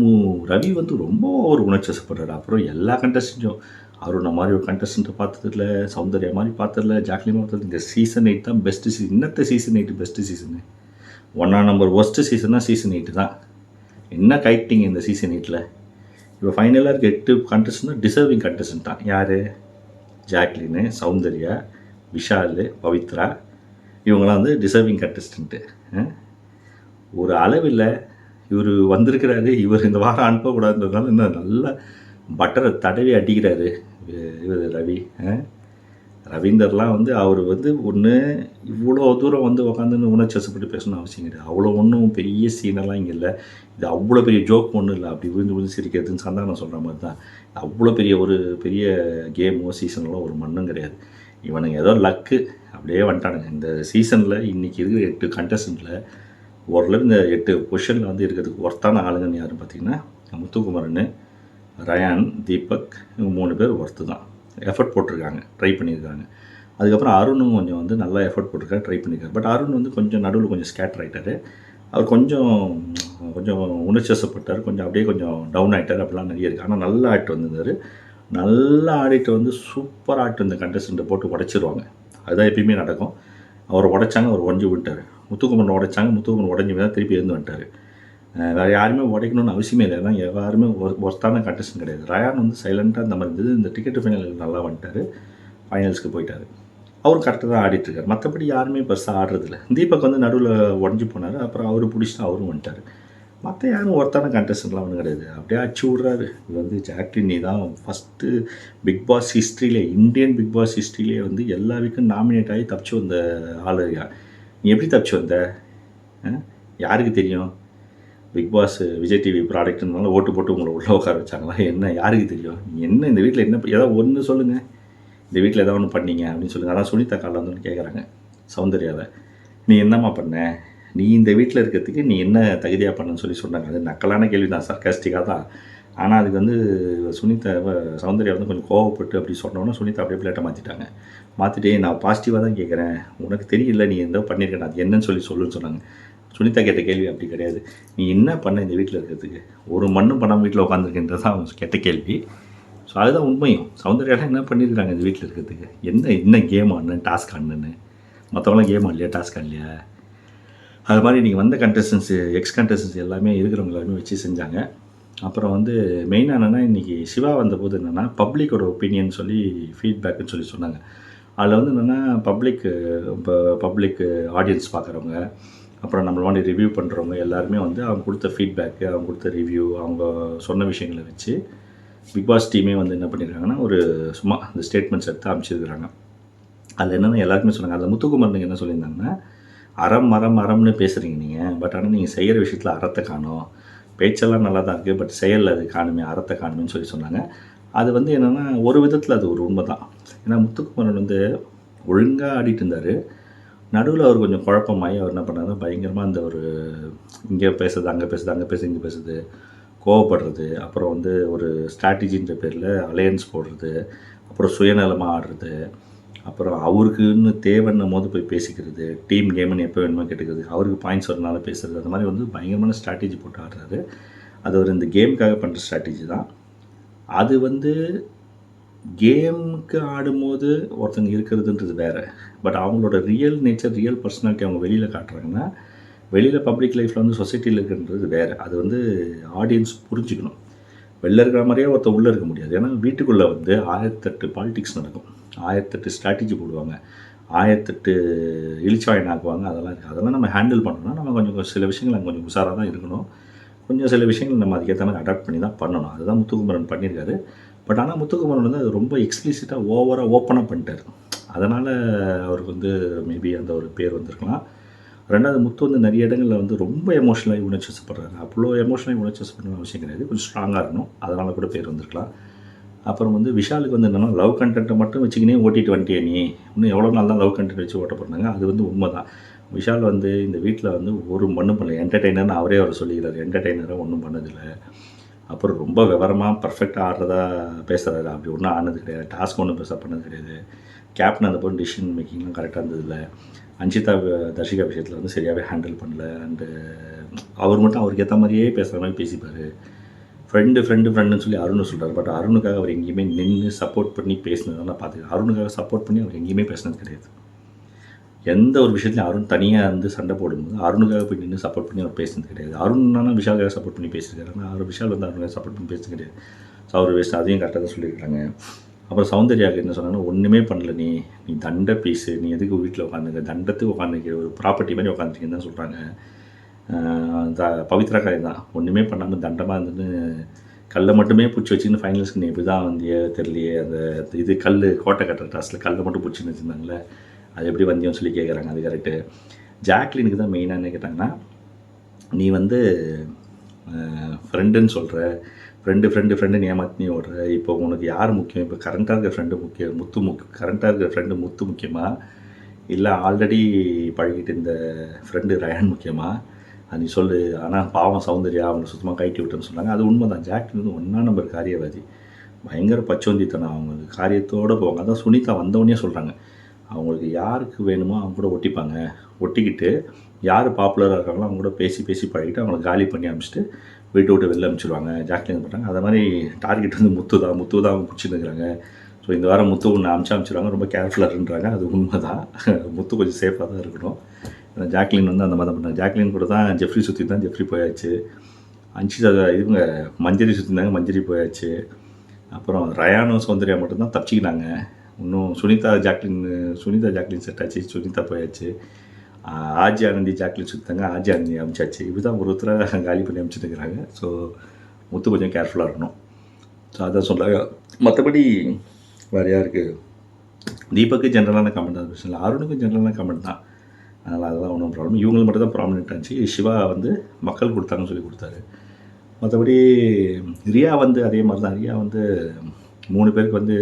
ரவி வந்து ரொம்ப ஒரு உணர்ச்சிவசப்படுறாரு. அப்புறம் எல்லா கண்டஸ்டன்ட்டும் அருணா மாதிரி ஒரு கண்டஸ்டண்ட்டை பார்த்ததில்ல, சௌந்தர்யா மாதிரி பார்த்ததில்ல, ஜாக்லின் பார்த்தது. இந்த சீசன் 8 தான் பெஸ்ட்டு சீசன். இன்னத்த சீசன் 8 பெஸ்ட்டு சீசனு? 1ஆம் நம்பர் ஒஸ்ட்டு சீசன்னா சீசன் 8 தான். என்ன கைட்டிங் இந்த சீசன் 8ல். இப்போ ஃபைனலாக இருக்க 8 கண்டஸ்டன்ட் டிசர்விங் கண்டஸ்டன்ட் தான். யார்? ஜாக்லின்னு, சௌந்தர்யா, விஷால், பவித்ரா, இவங்களாம் வந்து டிசர்விங் கண்டஸ்டன்ட்டு. ஒரு அளவில் இவர் வந்திருக்கிறாரு. இவர் இந்த வாரம் அனுப்பக்கூடாதுன்றதுனால இன்னும் நல்லா பட்டரை தடவி அடிக்கிறாரு இவர் ரவி. ரவீந்தர்லாம் வந்து அவர் வந்து ஒன்று இவ்வளோ தூரம் வந்து உட்காந்துன்னு உணர்ச்சிவசப்பட்டு பேசணும்னு அவசியம் கிடையாது. அவ்வளோ ஒன்றும் பெரிய சீனெல்லாம் இங்கே இல்லை. இது அவ்வளோ பெரிய ஜோக் ஒன்றும் இல்லை. அப்படி விழுந்து சிரிக்கிறதுன்னு சந்தானம் சொல்கிற மாதிரி தான். அவ்வளோ பெரிய கேமோ சீசனெலாம் ஒரு மண்ணும் கிடையாது. இவனுங்க ஏதோ லக்கு அப்படியே வந்துட்டானுங்க. இந்த சீசனில் இன்றைக்கி இருக்கிற 8 கண்டஸ்டண்ட்டில் ஓரளவு இந்த 8 பொசிஷனில் வந்து இருக்கிறதுக்கு ஒர்த்தான ஆளுங்கன்னு யாருன்னு பார்த்தீங்கன்னா முத்துக்குமரன், ரயான், தீபக், இவங்க 3 பேர் ஒர்த்து தான். எஃபர்ட் போட்டிருக்காங்க, ட்ரை பண்ணியிருக்காங்க. அதுக்கப்புறம் அருணும் கொஞ்சம் வந்து நல்லா எஃபர்ட் போட்டிருக்காரு, ட்ரை பண்ணியிருக்காரு. பட் அருண் வந்து கொஞ்சம் நடுவில் கொஞ்சம் ஸ்கேட்டர் ஆகிட்டார். அவர் கொஞ்சம் உணர்ச்சிவசப்பட்டார், கொஞ்சம் அப்படியே கொஞ்சம் டவுன் ஆகிட்டார். அப்படிலாம் நிறைய இருக்குது. ஆனால் நல்லா ஆடிட்டு வந்திருந்தார். நல்லா ஆடிட்டு வந்து சூப்பர் ஆடிட்டு இந்த கண்டஸ்டண்ட்டை போட்டு உடச்சிருவாங்க. அதுதான் எப்பயுமே நடக்கும். அவரை உடைச்சாங்க, அவர் உடஞ்சி விட்டார். முத்துக்குமரன் உடைச்சாங்க, முத்துக்குமரன் உடஞ்சி தான் திருப்பி எழுந்து வந்துட்டார். வேறு யாருமே உடைக்கணும்னு அவசியமே இல்லை. ஏன்னா யாருமே ஒர்த்தான கண்டஸ்டன் கிடையாது. ரயான் வந்து சைலண்ட்டாக இந்த மாதிரி இருந்தது. இந்த டிக்கெட்டு ஃபைனல் நல்லா வந்துட்டார், ஃபைனல்ஸ்க்கு போயிட்டார். அவரும் கரெக்டாக தான் ஆடிட்டுருக்கார். மற்றபடி யாருமே பெருசாக ஆடுறதில்ல. தீபக் வந்து நடுவில் உடஞ்சி போனார். அப்புறம் அவர் பிடிச்சிட்டு அவரும் வந்துட்டார். மற்ற யாரும் ஒர்த்தான கண்டஸ்டன்ட்லாம் ஒன்றும் கிடையாது. அப்படியே அடிச்சு விட்றாரு. இது வந்து ஜாக்லின் நீ தான் ஃபஸ்ட்டு பிக் பாஸ் ஹிஸ்ட்ரியிலே, இந்தியன் பிக் பாஸ் ஹிஸ்ட்ரியிலே வந்து எல்லா வீக்கும் நாமினேட் ஆகி தப்பிச்சு வந்த ஆள். நீ எப்படி தப்பிச்சு வந்த? யாருக்கு தெரியும்? பிக் பாஸ் விஜய் டிவி ப்ராடக்ட்னால ஓட்டு போட்டு உங்களை உள்ளே உட்கார வச்சாங்களா என்ன? யாருக்கு தெரியும்? என்ன இந்த வீட்டில் என்ன ஏதாவது ஒன்று சொல்லுங்கள், இந்த வீட்டில் ஏதாவது ஒன்று பண்ணீங்க அப்படின்னு சொல்லுங்கள். அதான் சுனிதா காலில் வந்து கேட்குறாங்க சௌந்தர்யாவை, நீ என்னம்மா பண்ண, நீ இந்த வீட்டில் இருக்கிறதுக்கு நீ என்ன தகுதியாக பண்ணன்னு சொன்னாங்க. அது நக்கலான கேள்வி தான், சர்க்காஸ்டிக்காக தான். ஆனால் அதுக்கு வந்து சௌந்தர்யா வந்து கொஞ்சம் கோவப்பட்டு அப்படி சொன்னோன்னா சுனிதா அப்படியே பிளேட்டை மாற்றிட்டாங்க. மாற்றிட்டே நான் பாசிட்டிவாக தான் கேட்குறேன், உனக்கு தெரியல நீ எந்த பண்ணியிருக்கேன், அது என்னன்னு சொல்லுன்னு சொன்னாங்க. சுனிதா கேட்ட கேள்வி அப்படி கிடையாது. நீ என்ன பண்ண இந்த வீட்டில் இருக்கிறதுக்கு, ஒரு மண்ணும் பண்ணாமல் வீட்டில் உட்காந்துருக்கின்றது தான் அவங்க கேட்ட கேள்வி. ஸோ அதுதான் உண்மையும். சௌந்தர்யாலாம் என்ன பண்ணியிருக்காங்க இந்த வீட்டில் இருக்கிறதுக்கு? என்ன கேம் ஆடணும், டாஸ்க் ஆடணுன்னு? மற்றவங்களாம் கேம் ஆடலையா, டாஸ்க் ஆடலையா? அது மாதிரி நீங்கள் வந்த கண்டஸ்டன்ஸு, எக்ஸ் கண்டஸ்டன்ஸ் எல்லாமே இருக்கிறவங்க எல்லாருமே வச்சு செஞ்சாங்க. அப்புறம் வந்து மெயினாக என்னென்னா, இன்றைக்கி சிவா வந்தபோது என்னென்னா பப்ளிக்கோட ஒப்பீனியன் சொல்லி ஃபீட்பேக்குன்னு சொல்லி சொன்னாங்க. அதில் வந்து என்னென்னா பப்ளிக்கு ஆடியன்ஸ் பார்க்குறவங்க, அப்புறம் நம்மள மாதிரி ரிவ்யூ பண்ணுறவங்க எல்லாருமே வந்து அவங்க கொடுத்த ஃபீட்பேக்கு, அவங்க கொடுத்த ரிவ்யூ, அவங்க சொன்ன விஷயங்களை வச்சு பிக் பாஸ் டீமே வந்து என்ன பண்ணியிருக்காங்கன்னா ஒரு சும்மா அந்த ஸ்டேட்மெண்ட்ஸ் எடுத்து அமைச்சிருக்கிறாங்க. அதில் என்னென்னா எல்லாருக்குமே சொன்னாங்க. அதில் முத்துக்குமரனுக்கு என்ன சொல்லியிருந்தாங்கன்னா, அறம்னு பேசுகிறீங்க நீங்கள், பட் ஆனால் நீங்கள் செய்கிற விஷயத்தில் அறத்தை காணும், பேச்செல்லாம் நல்லா தான் இருக்குது, பட் செயலில் அது காணுமே, அறத்தை காணுமேன்னு சொன்னாங்க. அது வந்து என்னென்னா ஒரு விதத்தில் அது ஒரு உண்மை தான். ஏன்னா முத்துக்குமரன் வந்து ஒழுங்காக ஆடிட்டு இருந்தார். நடுவில் அவர் கொஞ்சம் குழப்பமாகி அவர் என்ன பண்ணாருன்னா பயங்கரமாக அந்த ஒரு இங்கே பேசுறது, அங்கே பேசுது, இங்கே பேசுது, கோவப்படுறது, அப்புறம் வந்து ஒரு ஸ்ட்ராட்டஜின்ற பேரில் அலையன்ஸ் போடுறது, அப்புறம் சுயநலமாக ஆடுறது, அப்புறம் அவருக்குன்னு தேவைன்னும் போது போய் பேசிக்கிறது, டீம் கேம்னு எப்போ வேணுமோ கேட்டுக்கிறது, அவருக்கு பாயிண்ட்ஸ் வரனால பேசுகிறது, அந்த மாதிரி வந்து பயங்கரமான ஸ்ட்ராட்டஜி போட்டு ஆடுறாரு. அது ஒரு இந்த கேமுக்காக பண்ணுற ஸ்ட்ராட்டஜி தான். அது வந்து கேமுக்கு ஆடும்போது ஒருத்தங்க இருக்கிறதுன்றது வேறு. பட் அவங்களோட ரியல் நேச்சர், ரியல் பர்சனாலிட்டி அவங்க வெளியில் காட்டுறாங்கன்னா, வெளியில் பப்ளிக் லைஃப்பில் வந்து சொசைட்டியில் இருக்குன்றது வேறு. அது வந்து ஆடியன்ஸ் புரிஞ்சுக்கணும். வெளில இருக்கிற மாதிரியே ஒருத்தர் உள்ளே இருக்க முடியாது. ஏன்னா வீட்டுக்குள்ளே வந்து 1008 பாலிடிக்ஸ் நடக்கும், 1008 ஸ்ட்ராட்டஜி போடுவாங்க, 1008 இழிச்சாயம் ஆக்குவாங்க. அதெல்லாம் இருக்குது. அதெல்லாம் நம்ம ஹேண்டில் பண்ணணும்னா நம்ம கொஞ்சம் சில விஷயங்கள் அங்கே கொஞ்சம் உஷாராக தான் இருக்கணும். கொஞ்சம் சில விஷயங்கள் நம்ம அதுக்கேற்ற மாதிரி அடாப்ட் பண்ணி தான் பண்ணணும். அதுதான் முத்துக்குமரன் பண்ணியிருக்காரு. பட் ஆனால் முத்துக்குமரன் வந்து அது ரொம்ப எக்ஸ்பிளிசிட்டாக ஓப்பனாக பண்ணிட்டார். அதனால் அவருக்கு வந்து மேபி அந்த ஒரு பேர் வந்திருக்கலாம். ரெண்டாவது, முத்து வந்து நிறைய இடங்களில் வந்து ரொம்ப எமோஷனலாகி உணர்ச்சி வசப்படுறாரு. அவ்வளோ எமோஷனலாகி உணர்ச்சி வசப்படணும்னு அவசியம் கிடையாது. கொஞ்சம் ஸ்ட்ராங்காக இருக்கணும். அதனால் கூட பேர் வந்திருக்கலாம். அப்புறம் வந்து விஷாலுக்கு வந்து என்னென்னா, லவ் கண்டென்ட்டை மட்டும் வச்சுக்கினே ஓட்டிட்டு வந்துட்டியே நீ, இன்னும் எவ்வளோ நாள் தான் லவ் கண்டென்ட் வச்சு ஓட்ட போகிறாங்க. அது வந்து உண்மை தான். விஷால் வந்து இந்த வீட்டில் வந்து ஒரு மண்ணும் பண்ணல. என்டர்டெய்னர்னு அவரே அவர் சொல்லிக்கிறார். என்டர்டெய்னராக ஒன்றும் பண்ணதில்லை. அப்புறம் ரொம்ப விவரமாக பர்ஃபெக்டாக ஆடுறதா பேசுகிறாரு. அப்படி ஒன்றும் ஆனது கிடையாது. டாஸ்க் ஒன்றும் பெருசாக பண்ணது கிடையாது. கேப்டன் அந்த போல் டிசிஷன் மேக்கிங்லாம் கரெக்டாக இருந்ததில்லை. அன்ஷிதா தர்ஷிகா விஷயத்தில் வந்து சரியாகவே ஹேண்டில் பண்ணல. அண்டு அவர் மட்டும் அவருக்கு ஏற்ற மாதிரியே பேசுகிற மாதிரி பேசிப்பார். ஃப்ரெண்டுன்னு சொல்லி அருண் சொல்கிறார். பட் அருணுக்காக அவர் எங்கேயுமே நின்று சப்போர்ட் பண்ணி பேசினதெல்லாம் நான் பார்த்துக்கிறேன். அருணுக்காக சப்போர்ட் பண்ணி அவர் எங்கேயுமே பேசினது கிடையாது. எந்த ஒரு விஷயத்துலையும் அருண் தனியாக வந்து சண்டை போடும்போது அருணுக்காக போய் நின்று சப்போர்ட் பண்ணி அவர் பேசினது கிடையாது. அருண்னா விஷாலுக்காக சப்போர்ட் பண்ணி பேசியிருக்காரு. ஆனால் அவர் விஷால் வந்து அருணுக்காக சப்போர்ட் பண்ணி பேசுறது கிடையாது. ஸோ அவர் வேஸ்ட், அதையும் கரெக்டாக தான் சொல்லியிருக்காங்க. அப்புறம் சௌந்தர்யாவுக்கு என்ன சொன்னாங்கன்னா, ஒன்றுமே பண்ணல, நீ தண்ட பீஸு, நீ எதுக்கு வீட்டில் உட்காந்துக்க, தண்டத்துக்கு உட்காந்துக்க, ஒரு ப்ராப்பர்ட்டி மாதிரி உட்காந்துருக்கீங்கன்னு தான் சொல்கிறாங்க. பவித்ரா காரியம் தான், ஒன்றுமே பண்ணாமல் தண்டமாக இருந்துன்னு கல்லை மட்டுமே பிடிச்சி வச்சுன்னு ஃபைனல்ஸ்க்கு நீ எப்படி தான் வந்தியே தெரியலையே. அந்த இது கோட்டை கட்டுற டாஸில் கல்லை மட்டும் பிடிச்சின்னு வச்சுருந்தாங்களே, அது எப்படி வந்தியோன்னு சொல்லி கேட்குறாங்க. அது கரெக்டு. ஜாக்லினுக்கு தான் மெயினாக என்ன கேட்டாங்கன்னா, நீ வந்து ஃப்ரெண்டுன்னு சொல்கிற, ஃப்ரெண்டுன்னு ஏமாற்றி ஓடுற, இப்போ உனக்கு யார் முக்கியம்? இப்போ கரண்ட்டாக இருக்கிற ஃப்ரெண்டு முக்கியம், கரண்ட்டாக இருக்கிற ஃப்ரெண்டு முத்து முக்கியமா, இல்லை ஆல்ரெடி பழகிட்டு இந்த ஃப்ரெண்டு ரயான் முக்கியமா? அது நீ சொல்லு. ஆனால் பாவம் சௌந்தர்யா அவனை சுத்தமாக கைட்டி விட்டுன்னு சொன்னாங்க. அது உண்மை தான். ஜாக்லின் வந்து 1 நம்பர் காரியவாதி, பயங்கர பச்சோந்தித்தனம். அவங்களுக்கு காரியத்தோடு போவாங்க. அதான் சுனிதா வந்தவொடனே சொல்கிறாங்க, அவங்களுக்கு யாருக்கு வேணுமோ அவங்க கூட ஒட்டிக்கிட்டு யார் பாப்புலராக இருக்காங்களோ அவங்க கூட பேசி பழகிட்டு அவங்கள காலி பண்ணி அனுப்பிச்சிட்டு வீட்டை விட்டு வெளில அனுப்பிச்சிடுவாங்க. ஜாக்லின் பண்ணுறாங்க. அது மாதிரி டார்கெட் வந்து முத்து தான் அவங்க பிடிச்சிருந்துக்கிறாங்க. ஸோ இந்த வாரம் முத்து ஒன்று அனுப்பிச்சிடுவாங்க. ரொம்ப கேர்ஃபுல்லாக இருன்றாங்க. அது உண்மை தான். முத்து கொஞ்சம் சேஃபாக தான் இருக்கணும். ஏன்னா ஜாக்லின் வந்து அந்த மாதிரி தான் பண்ணாங்க. ஜாக்லின் கூட தான் ஜெஃப்ரி சுற்றி தான் ஜெஃப்ரி போயாச்சு. அன்ஷிதா இவங்க மஞ்சரி சுற்றிருந்தாங்க, மஞ்சரி போயாச்சு. அப்புறம் ரயானும் சௌந்தர்யா மட்டும்தான் தப்பிச்சிக்கினாங்க. இன்னும் சுனிதா ஜாக்லின் செட் ஆச்சு, சுனிதா போயாச்சு. ஆஜி ஆனந்தி ஜாக்லின் சுற்றித்தாங்க, ஆஜி ஆனந்தி அமிச்சாச்சு. இப்படி தான் ஒருத்தராக காலி பண்ணி அமிச்சுட்டுருக்கிறாங்க. ஸோ முத்து கொஞ்சம் கேர்ஃபுல்லாக இருக்கணும். ஸோ அதான் சொல்கிறாங்க. மற்றபடி வேறு யாருக்கு, தீபக்கு ஜென்ரலான கமெண்ட் தான் பிரச்சனை இல்லை, அருணுக்கும் ஜென்ரலான கமெண்ட் தான். அதனால் அதெல்லாம் ஒன்றும் ப்ராப்ளம். இவங்களுக்கு மட்டும் தான் ப்ராமினெண்ட் ஆச்சு. சிவா வந்து மக்கள் கொடுத்தாங்கன்னு சொல்லி கொடுத்தாரு. மற்றபடி ரியா வந்து அதே மாதிரி தான். ரியா வந்து 3 பேருக்கு வந்து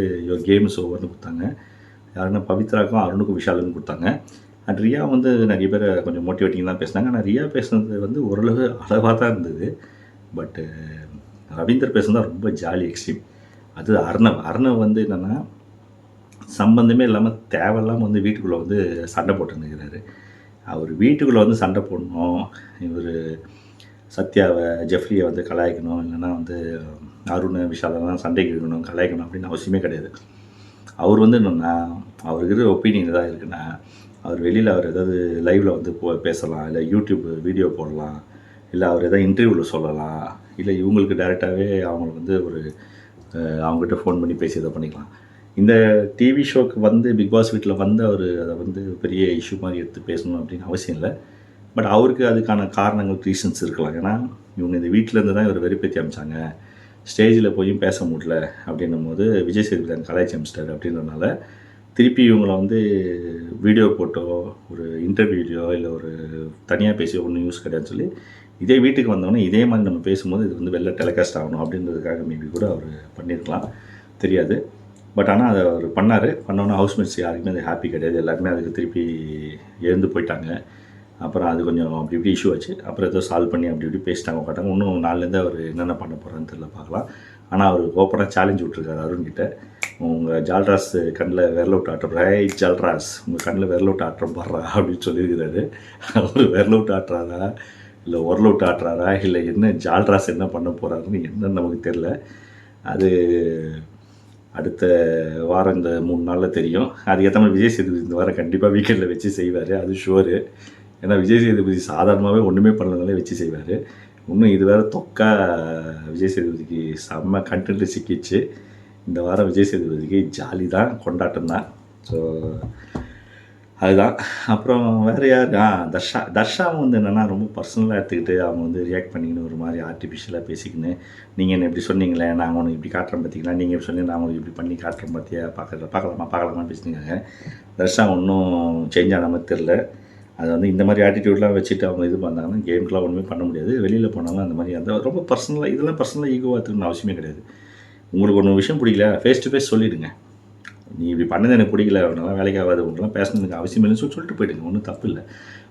கேம்ஸ் ஓவர்னு கொடுத்தாங்க. யாருன்னா பவித்ராக்கும் அருணுக்கும் விஷாலுக்கும் கொடுத்தாங்க. அண்ட் ரியா வந்து நிறைய பேர் கொஞ்சம் மோட்டிவேட்டிங் தான் பேசினாங்க. ஆனால் ரியா பேசுனது வந்து ஓரளவு அளவாக தான் இருந்தது. பட்டு ரவீந்தர் பேசுனது ரொம்ப ஜாலி, எக்ஸ்ட்ரீம். அது அர்ணவ் வந்து என்னென்னா, சம்பந்தமே இல்லாமல் தேவையில்லாமல் வந்து வீட்டுக்குள்ளே வந்து சண்டை போட்டுருந்துக்கிறாரு. அவர் வீட்டுக்குள்ளே வந்து சண்டை போடணும், இவர் சத்யாவை ஜெஃப்ரியை வந்து கலாய்க்கணும், இல்லைன்னா வந்து அருண் விஷாலெல்லாம் சண்டைக்கு இழுக்கணும், கலாய்க்கணும் அப்படின்னு அவசியமே கிடையாது. அவர் வந்து என்னென்னா, அவருக்கு இருக்கிற ஒப்பீனியன் எதாவது இருக்குன்னா, அவர் வெளியில் அவர் ஏதாவது லைவில் வந்து பேசலாம், இல்லை யூடியூப் வீடியோ போடலாம், இல்லை அவர் எதாவது இன்டர்வியூவில் சொல்லலாம், இல்லை இவங்களுக்கு டைரெக்டாகவே அவங்களுக்கு வந்து ஒரு அவங்ககிட்ட ஃபோன் பண்ணி பேசி இதை பண்ணிக்கலாம். இந்த டிவி ஷோக்கு வந்து பிக் பாஸ் வீட்டில் வந்து அவர் அதை வந்து பெரிய இஷ்யூ மாதிரி எடுத்து பேசணும் அப்படின்னு அவசியம் இல்லை. பட் அவருக்கு அதுக்கான காரணங்கள், ரீசன்ஸ் இருக்கலாம். ஏன்னா இவங்க இந்த வீட்டிலேருந்து தான் இவர் வெறுப்பேற்றி அமிச்சாங்க, ஸ்டேஜில் போய் பேச முடியல அப்படின்னும் போது விஜய் சேதுபதி கலாய்ச்சி அமிச்சிட்டாரு. அப்படின்றதுனால திருப்பி இவங்களை வந்து வீடியோ போட்டோ, ஒரு இன்டர்வியூலையோ, இல்லை ஒரு தனியாக பேசியோ ஒன்றும் யூஸ் கிடையாதுன்னு சொல்லி இதே வீட்டுக்கு வந்தோடனே இதே மாதிரி நம்ம பேசும்போது இது வந்து வெளில டெலிகாஸ்ட் ஆகணும் அப்படின்றதுக்காக மேபி கூட அவர் பண்ணியிருக்கலாம், தெரியாது. பட் ஆனால் அதை அவர் பண்ணோன்னா ஹவுஸ்மேட்ஸ் யாருக்குமே அது ஹாப்பி கிடையாது. எல்லாருமே அதுக்கு திருப்பி எழுந்து போயிட்டாங்க. அப்புறம் அது கொஞ்சம் அப்படி இப்படி இஷ்யூ ஆச்சு. அப்புறம் ஏதோ சால்வ் பண்ணி அப்படி இப்படி பேசிட்டாங்க, உட்காட்டாங்க. இன்னும் நாலுலேருந்து அவர் என்னென்ன பண்ண போகிறான்னு தெரியல, பார்க்கலாம். ஆனால் அவர் ஓப்பனாக சேலஞ்ச் விட்ருக்காரு அருண்கிட்ட. உங்கள் ஜால்ராஸ் கண்ணில் விரல விட்டு ஆட்டுறா, ஜால்ராஸ் உங்கள் கண்ணில் விரல விட்டு ஆட்டுறோம் பாடுறா அப்படின்னு சொல்லியிருக்கிறாரு. அவர் விரல விட்டு ஆட்டுறாரா இல்லை உரல விட்டு ஆட்டுறாரா இல்லை என்ன ஜால்ராஸ் என்ன பண்ண போகிறாருன்னு என்னன்னு நமக்கு தெரில. அது அடுத்த வாரம் இந்த 3 நாளில் தெரியும். அதுக்கேற்ற மாதிரி விஜய் சேதுபதி இந்த வாரம் கண்டிப்பாக வீக்கெண்டில் வச்சு செய்வார், அது ஷுவரு. ஏன்னா விஜய் சேதுபதி சாதாரணமாகவே ஒன்றுமே பண்ணலனாலே வச்சு செய்வார். இன்னும் இது வேறு தொக்கா விஜய் சேதுபதிக்கு செம்ம கண்டென்ட்டு சிக்கிச்சு. இந்த வாரம் விஜய் சேதுபதிக்கு ஜாலி தான், கொண்டாட்டம் தான். ஸோ அதுதான். அப்புறம் வேறு யார், தர்ஷாவும் வந்து என்னென்னா ரொம்ப பர்சனலாக எடுத்துக்கிட்டு அவங்க வந்து ரியாக்ட் பண்ணிக்கின்னு ஒரு மாதிரி ஆர்டிஃபிஷியலாக பேசிக்கின்னு, நீங்கள் என்ன இப்படி சொன்னீங்களே, நாங்கள் உனக்கு இப்படி காட்டுறோம் பார்த்தீங்களா, நீங்கள் இப்படி சொன்னீங்க நான் உங்களுக்கு இப்படி பண்ணி காட்டுறோம் பார்த்தியா, பார்க்கலாமா பேசினீங்க. தர்ஷா ஒன்றும் சேஞ்ச் ஆன மாதிரி தெரில. அது வந்து இந்த மாதிரி ஆட்டிடியூட்லாம் வச்சுட்டு அவங்க இது பண்ணாங்கன்னா கேமுக்கெலாம் ஒன்றுமே பண்ண முடியாது. வெளியில் போனாலும் அந்த மாதிரி அந்த ரொம்ப பர்சனலாக இதெல்லாம் பர்சனலாக ஈகோவாக எடுத்துக்கணும்னு அவசியமே கிடையாது. உங்களுக்கு ஒன்று விஷயம் பிடிக்கல, ஃபேஸ் டு ஃபேஸ் சொல்லிவிடுங்க. நீ இப்படி பண்ணது எனக்கு பிடிக்கல, அவனெல்லாம் வேலைக்கு ஆகாது, உங்களெலாம் பேசணுக்கு அவசியம் இல்லைன்னு சொல்லிட்டு போயிடுங்க, ஒன்றும் தப்பு இல்லை.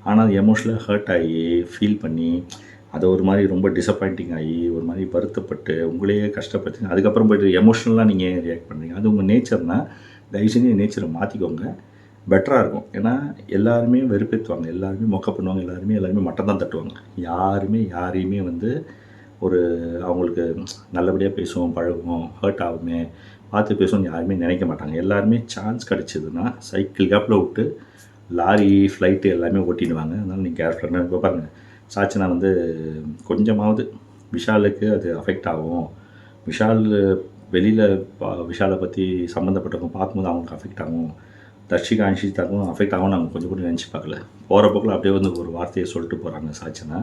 ஆனால் அது எமோஷனலாக ஹர்ட் ஆகி ஃபீல் பண்ணி அதை ஒரு மாதிரி ரொம்ப டிசப்பாயிண்டிங் ஆகி ஒரு மாதிரி வருத்தப்பட்டு உங்களையே கஷ்டப்படுத்தி அதுக்கப்புறம் போய்ட்டு எமோஷ்னலாக நீங்கள் ரியாக்ட் பண்ணுறீங்க. அது உங்கள் நேச்சர்னால் தயவு செஞ்சு நேச்சரை மாற்றிக்கோங்க, பெட்டராக இருக்கும். ஏன்னா எல்லாருமே வெறுப்பேற்றுவாங்க, எல்லாருமே மொக்க பண்ணுவாங்க, எல்லாருமே மட்டம் தான் தட்டுவாங்க. யாரையுமே வந்து ஒரு அவங்களுக்கு நல்லபடியாக பேசுவோம், பழகுவோம், ஹர்ட் ஆகுமே, பார்த்து பேசணும்னு யாருமே நினைக்க மாட்டாங்க. எல்லாருமே சான்ஸ் கிடச்சிதுன்னா சைக்கிள் கேப்பில் விட்டு லாரி ஃப்ளைட்டு எல்லாமே ஓட்டிடுவாங்க. அதனால் நீங்கள் கேர்ஃபுல்லாக இப்போ பாருங்கள், சாச்சனா வந்து கொஞ்சமாவது விஷாலுக்கு அது அஃபெக்ட் ஆகும், விஷால் வெளியில் விஷாலை பற்றி சம்மந்தப்பட்டவங்க பார்க்கும்போது அவங்களுக்கு அஃபெக்ட் ஆகும், தர்ஷிகா அன்ஷிதாக்கும் அஃபெக்ட் ஆகும்னு அவங்க கொஞ்சம் கூட நினச்சி பார்க்கல. போகிற போக்கில் அப்படியே வந்து ஒரு வார்த்தையை சொல்லிட்டு போகிறாங்க சாச்சனா.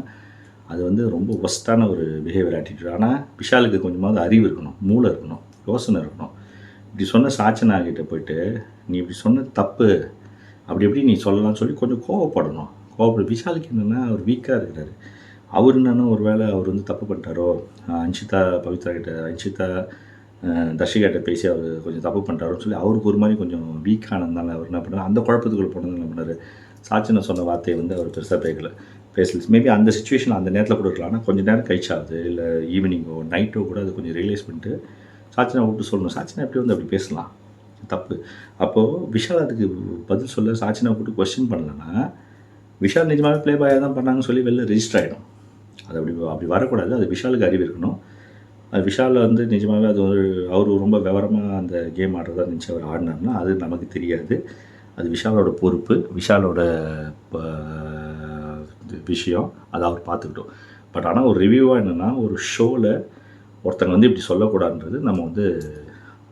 அது வந்து ரொம்ப ஒஸ்ட்டான ஒரு பிஹேவியர் ஆட்டிடியூட். ஆனால் விஷாலுக்கு கொஞ்சமாவது அறிவு இருக்கணும், மூளை இருக்கணும், யோசனை இருக்கணும். இப்படி சொன்ன சாச்சனா கிட்டே போய்ட்டு நீ இப்படி சொன்ன தப்பு, அப்படி எப்படி நீ சொல்லலாம்னு சொல்லி கொஞ்சம் கோவப்படணும். விஷாலுக்கு என்னென்னா அவர் வீக்காக இருக்கிறாரு. அவர் என்னென்னா ஒரு வேளை அவர் வந்து தப்பு பண்ணிட்டாரோ, அன்ஷிதா தர்ஷிகாட்ட பேசி அவர் கொஞ்சம் தப்பு பண்ணிட்டாரோன்னு சொல்லி அவருக்கு ஒரு மாதிரி கொஞ்சம் வீக்கானதுனால அவர் என்ன பண்ணார், அந்த குழப்பத்துக்குள்ள போனது என்ன பண்ணார், சாச்சனை சொன்ன வார்த்தையை வந்து அவர் பெருசாக பேசல. மேபி அந்த சுச்சுவேஷன் அந்த நேரத்தில் கூட இருக்கலாம். ஆனால் கொஞ்சம் நேரம் கழிச்சாது இல்லை ஈவினிங்கோ நைட்டோ கூட அது கொஞ்சம் ரியலைஸ் பண்ணிட்டு சாச்சனை விட்டு சொல்லணும். சாச்சனை எப்படி வந்து அப்படி பேசலாம், தப்பு. அப்போது விஷால் அதுக்கு பதில் சொல்ல சாச்சனை விட்டு கொஸ்டின் பண்ணலன்னா விஷால் நிஜமாகவே ப்ளே பாயாக தான் பண்ணாங்கன்னு சொல்லி வெளில ரெஜிஸ்டர் ஆகிடும். அது அப்படி வரக்கூடாது. அது விஷாலுக்கு அறிவு இருக்கணும். அது விஷாலில் வந்து நிஜமாகவே அது அவர் ரொம்ப விவரமாக அந்த கேம் ஆடுறதா இருந்துச்சு அவர் ஆடினார்னா அது நமக்கு தெரியாது. அது விஷாலோட பொறுப்பு, விஷாலோட விஷயம், அதை அவர் பார்த்துக்கிட்டோம். பட் ஆனால் ஒரு ரிவ்யூவாக என்னென்னா ஒரு ஷோவில் ஒருத்தங்க வந்து இப்படி சொல்லக்கூடாதுன்றது நம்ம வந்து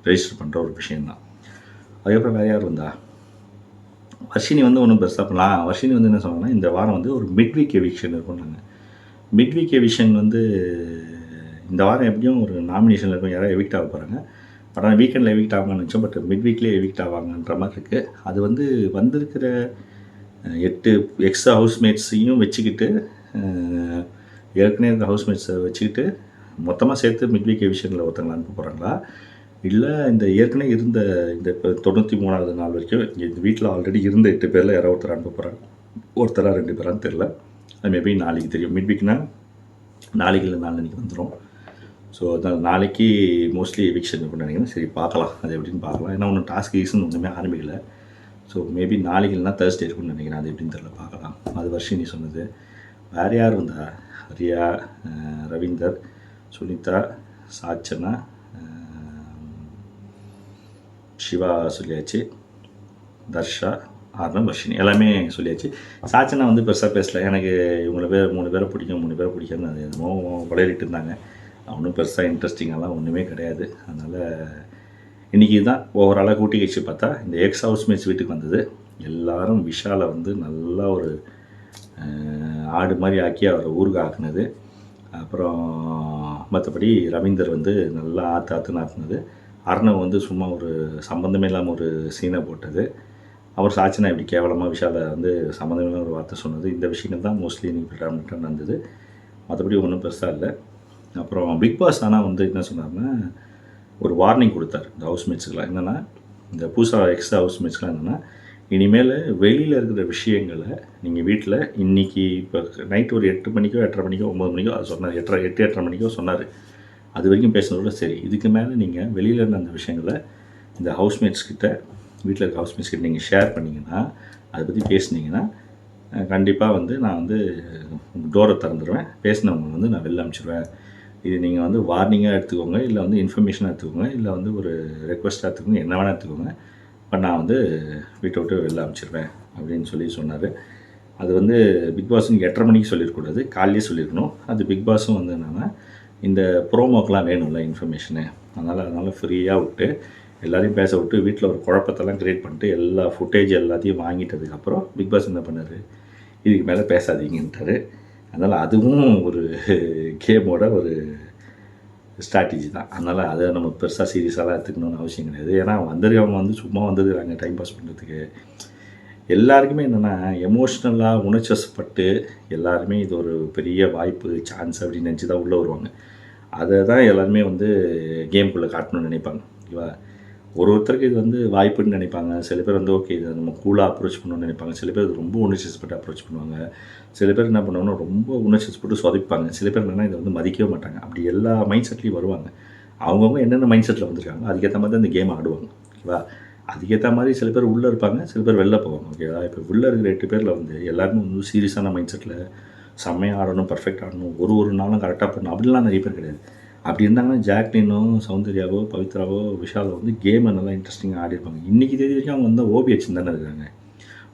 ரெஜிஸ்டர் பண்ணுற ஒரு விஷயந்தான். அதுக்கப்புறம் வேறு யார் வந்தா, வர்ஷினி வந்து ஒன்றும் பெருசாக பண்ணலாம். வர்ஷினி வந்து என்ன சொன்னாங்கன்னா இந்த வாரம் வந்து ஒரு மிட்வீக் எவிக்ஷன் இருக்கும்னாங்க. மிட்வீக் எவிக்ஷன் வந்து இந்த வாரம் எப்படியும் ஒரு நாமினேஷனில் இருக்கும், யாராவது எவிக்ட் ஆக போகிறாங்க. பட் ஆனால் வீக்கெண்டில் எவிக்ட் ஆகாங்கன்னு நினச்சோம், பட் மிட்வீக்லேயே எவிக்ட் ஆவாங்கன்ற மாதிரி இருக்குது. அது வந்து வந்திருக்கிற 8 எக்ஸ்ட்ரா ஹவுஸ்மேட்ஸையும் வச்சுக்கிட்டு ஏற்கனவே இந்த ஹவுஸ்மேட்ஸை வச்சுக்கிட்டு மொத்தமாக சேர்த்து மிட்வீக் எவிக்ஷனில் ஒருத்தங்களை அனுப்ப போகிறாங்களா, இல்லை இந்த ஏற்கனவே இருந்த இந்த இப்போ 93வது நாள் வரைக்கும் இந்த வீட்டில் ஆல்ரெடி இருந்த 8 பேரில் யாராவது ஒருத்தர் அனுப்ப போகிறாங்க, ஒருத்தராக 2 பேரான்னு தெரில. அது மேபி நாளைக்கு தெரியும். மிட்வீக்னால் நாளைக்கு இல்லை நாளைக்கு வந்துடும். ஸோ அதனால் நாளைக்கு மோஸ்ட்லி எவிக்ஷன் இருக்குன்னு நினைக்கிறேன். சரி பார்க்கலாம், அது எப்படின்னு பார்க்கலாம். ஏன்னா ஒன்றும் டாஸ்க் ஈஸ்ன்னு ஒன்றுமே ஆரம்பிக்கலை. ஸோ மேபி நாளைக்கு இல்லைனா தேர்ஸ்டே இருக்குன்னு நினைக்கிறேன். அது எப்படின்னு தெரியல, பார்க்கலாம். அது வர்ஷினி சொன்னது. வேறு யார் வந்தா, ரியா, ரவீந்தர், சுனிதா, சாச்சனா, சிவா சொல்லியாச்சு, தர்ஷா, ஆர்னம், வர்ஷினி எல்லாமே சொல்லியாச்சு. சாச்சனா வந்து பெருசாக பேசலை. எனக்கு இவங்களை 3 பேரை பிடிக்கும், 3 பேரை பிடிக்கும்னு அது என்னமோ விளையாடிட்டு இருந்தாங்க. ஒன்றும் பெருசாக இன்ட்ரெஸ்டிங்கெல்லாம் ஒன்றுமே கிடையாது. அதனால் இன்றைக்கி தான் ஓவராலாக கூட்டி கழிச்சு பார்த்தா இந்த எக்ஸ் ஹவுஸ்மேட்ஸ் வீட்டுக்கு வந்தது. எல்லோரும் விஷாலை வந்து நல்லா ஒரு ஆடு மாதிரி ஆக்கி அவரை ஊருக்கு ஆக்குனது. அப்புறம் மற்றபடி ரவீந்தர் வந்து நல்லா ஆற்றுன்னு ஆற்றுனது. அர்ணவ் வந்து சும்மா ஒரு சம்மந்தமே இல்லாமல் ஒரு சீனை போட்டது. அவர் சாச்சனா இப்படி கேவலமாக விஷாலை வந்து சம்மந்தமே ஒரு வார்த்தை சொன்னது. இந்த விஷயங்கள் தான் மோஸ்ட்லி இன்றைக்கி ப்ரிடாமினண்ட்டாக நடந்தது. மற்றபடி ஒன்றும் பெருசாக இல்லை. அப்புறம் பிக் பாஸ் ஆனால் வந்து என்ன சொன்னார்னா ஒரு வார்னிங் கொடுத்தார் இந்த ஹவுஸ்மேட்ஸுக்கெலாம். என்னென்னா இந்த புதுசாக எக்ஸ்ட்ரா ஹவுஸ்மேட்ஸ்க்கெலாம் என்னென்னா இனிமேல் வெளியில் இருக்கிற விஷயங்களை நீங்கள் வீட்டில் இன்றைக்கி இப்போ நைட் ஒரு 8 மணிக்கோ 8:30 மணிக்கோ 9 மணிக்கோ அது சொன்னார், 8:30 மணிக்கோ சொன்னார். அது வரைக்கும் பேசுனதோட சரி. இதுக்கு மேலே நீங்கள் வெளியில் இருந்த அந்த விஷயங்களை இந்த ஹவுஸ்மேட்ஸ் கிட்ட, வீட்டில் இருக்க ஹவுஸ்மேட்ஸ் கிட்ட நீங்கள் ஷேர் பண்ணிங்கன்னா, அதை பற்றி பேசுனீங்கன்னா, கண்டிப்பாக வந்து நான் வந்து டோரை திறந்துருவேன். பேசினவங்க வந்து நான் வெளில அனுப்பிச்சிடுவேன். இது நீங்கள் வந்து வார்னிங்காக எடுத்துக்கோங்க, இல்லை வந்து இன்ஃபர்மேஷனாக எடுத்துக்கோங்க, இல்லை வந்து ஒரு ரெக்வஸ்ட்டாக எடுத்துக்கோங்க, என்ன வேணால் எடுத்துக்கோங்க. பட் நான் வந்து வீட்டை விட்டு வெளில அனுப்பிச்சிடுவேன் அப்படின்னு சொல்லி சொன்னார். அது வந்து பிக் பாஸ் நீங்கள் 8:30 மணிக்கு சொல்லியிருக்கக்கூடாது, காலையிலே சொல்லியிருக்கணும். அது பிக் பாஸும் வந்து என்னென்னா, இந்த ப்ரோமோக்கெலாம் வேணும்ல இன்ஃபர்மேஷனு, அதனால் ஃப்ரீயாக விட்டு எல்லாரையும் பேச விட்டு வீட்டில் ஒரு குழப்பத்தெல்லாம் க்ரியேட் பண்ணிட்டு எல்லா ஃபுட்டேஜ் எல்லாத்தையும் வாங்கிட்டதுக்கப்புறம் பிக் பாஸ் என்ன பண்ணார், இதுக்கு மேலே பேசாதீங்கன்ட்டார். அதனால் அதுவும் ஒரு கேமோட ஒரு ஸ்ட்ராட்டஜி தான். அதனால் அதை நம்ம பெருசாக சீரியஸாலாம் எடுத்துக்கணும்னு அவசியம் கிடையாது. ஏன்னா வந்திருக்கவங்க வந்து சும்மா வந்துருக்காங்க டைம் பாஸ் பண்ணுறதுக்கு. எல்லாருக்குமே என்னென்னா எமோஷ்னலாக உணர்ச்சிவசப்பட்டு எல்லாருமே இது ஒரு பெரிய வாய்ப்பு, சான்ஸ் அப்படின்னு நினச்சி தான் உள்ளே வருவாங்க. அதை தான் எல்லாருமே வந்து கேம்குள்ளே காட்டணும்னு நினைப்பாங்க. ஓகேவா? ஒருத்தருக்கு இது வந்து வாய்ப்புன்னு நினைப்பாங்க. சில பேர் வந்து ஓகே இதை நம்ம கூலாக அப்ரோச் பண்ணணும்னு நினைப்பாங்க. சில பேர் ரொம்ப உணர்ச்சிவசப்பட்டு அப்ரோச் பண்ணுவாங்க. சில பேர் என்ன பண்ணுவாங்கன்னா ரொம்ப உணர்ச்சிவசப்பட்டு சொதப்பிப்பாங்க. சில பேர் என்னென்னா இதை வந்து மதிக்கவே மாட்டாங்க. அப்படி எல்லா மைண்ட் செட்லேயும் வருவாங்க. அவங்கவுங்க என்னென்ன மைண்ட் செட்டில் வந்திருக்காங்க அதுக்கேற்ற மாதிரி தான் இந்த கேம் ஆடுவாங்க. ஓகேவா? அதுக்கேற்ற மாதிரி சில பேர் உள்ளே இருப்பாங்க, சில பேர் வெளில போவாங்க. ஓகேவா? இப்போ உள்ளே இருக்கிற 8 பேரில் வந்து எல்லாருமே வந்து சீரியஸான மைண்ட் செட்டில் செம்மையாக ஆடணும், பர்ஃபெக்ட் ஆடணும், ஒரு நாளும் கரெக்டாக பண்ணணும் அப்படிலாம் நிறைய பேர் கிடையாது. அப்படி இருந்தாங்கன்னா ஜாக்லினோ, சௌந்தர்யாவோ, பவித்ராவோ, விஷாலோ வந்து கேமை நல்லா இன்ட்ரெஸ்டிங்காக ஆடிருப்பாங்க. இன்றைக்கி தேதி வரைக்கும் அவங்க வந்து ஓபி வச்சுன்னு தானே இருக்காங்க.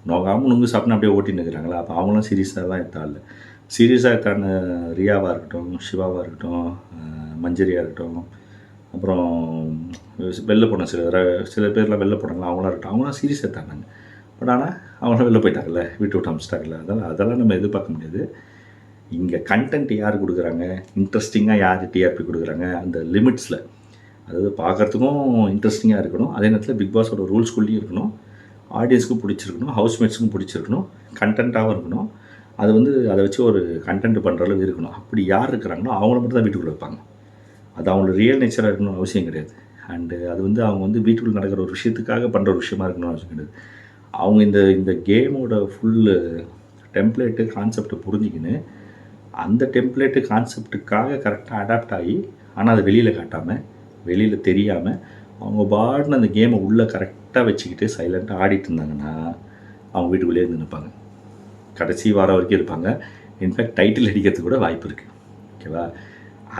நோகாமல் நுங்கு சாப்பிட்னு அப்படியே ஓட்டின்னு இருக்கிறாங்களா? அப்போ அவங்களாம் சீரியஸாக தான் எடுத்தாள். சீரியஸாக எடுத்தான ரியாவாக இருக்கட்டும், சிவாவாக இருக்கட்டும், மஞ்சரியாக இருக்கட்டும், அப்புறம் வெளில போன சில பேர்லாம் வெளில போனாங்களா அவங்களாம் இருக்கட்டும், அவங்களாம் சீரியஸாக எடுத்தாங்க. பட் ஆனால் அவங்களாம் வெளில போயிட்டாங்கல்ல, வீட்டு விட்டு அமிச்சிட்டாங்கல்ல. அதெல்லாம் நம்ம எதிர்பார்க்க முடியாது. இங்கே கண்டென்ட் யார் கொடுக்குறாங்க, இன்ட்ரெஸ்டிங்காக யார் டிஆர்பி கொடுக்குறாங்க, அந்த லிமிட்ஸில், அதாவது பார்க்குறதுக்கும் இன்ட்ரெஸ்டிங்காக இருக்கணும், அதே நேரத்தில் பிக் பாஸோட ரூல்ஸ்குள்ளேயும் இருக்கணும், ஆடியன்ஸுக்கும் பிடிச்சிருக்கணும், ஹவுஸ்மேட்ஸுக்கும் பிடிச்சிருக்கணும், கண்டென்ட்டாகவும் இருக்கணும். அது வந்து அதை வச்சு ஒரு கண்டென்ட் பண்ணுற அளவு இருக்கணும். அப்படி யார் இருக்கிறாங்களோ அவங்கள மட்டும் தான் வீட்டுக்குள்ளே வைப்பாங்க. அது அவங்களோட ரியல் நேச்சராக இருக்கணும்னு அவசியம் கிடையாது. அண்டு அது வந்து அவங்க வந்து வீட்டுக்குள்ளே நடக்கிற ஒரு விஷயத்துக்காக பண்ணுற ஒரு விஷயமா இருக்கணும்னு அவசியம் கிடையாது. அவங்க இந்த கேமோட ஃபுல்லு டெம்ப்ளேட்டு கான்செப்டை புரிஞ்சிக்கின்னு அந்த டெம்ப்ளேட்டு கான்செப்டுக்காக கரெக்டாக அடாப்ட் ஆகி, ஆனால் அதை வெளியில் காட்டாமல், வெளியில் தெரியாமல், அவங்க பாட்டுன்னு அந்த கேமை உள்ளே கரெக்டாக வச்சுக்கிட்டு சைலண்ட்டாக ஆடிட்டு இருந்தாங்கன்னா அவங்க வீட்டுக்குள்ளேயே இருந்து நிற்பாங்க. கடைசி வாரம் வரைக்கும் இருப்பாங்க. இன்ஃபேக்ட் டைட்டில் அடிக்கிறதுக்கு கூட வாய்ப்பு இருக்குது. ஓகேவா?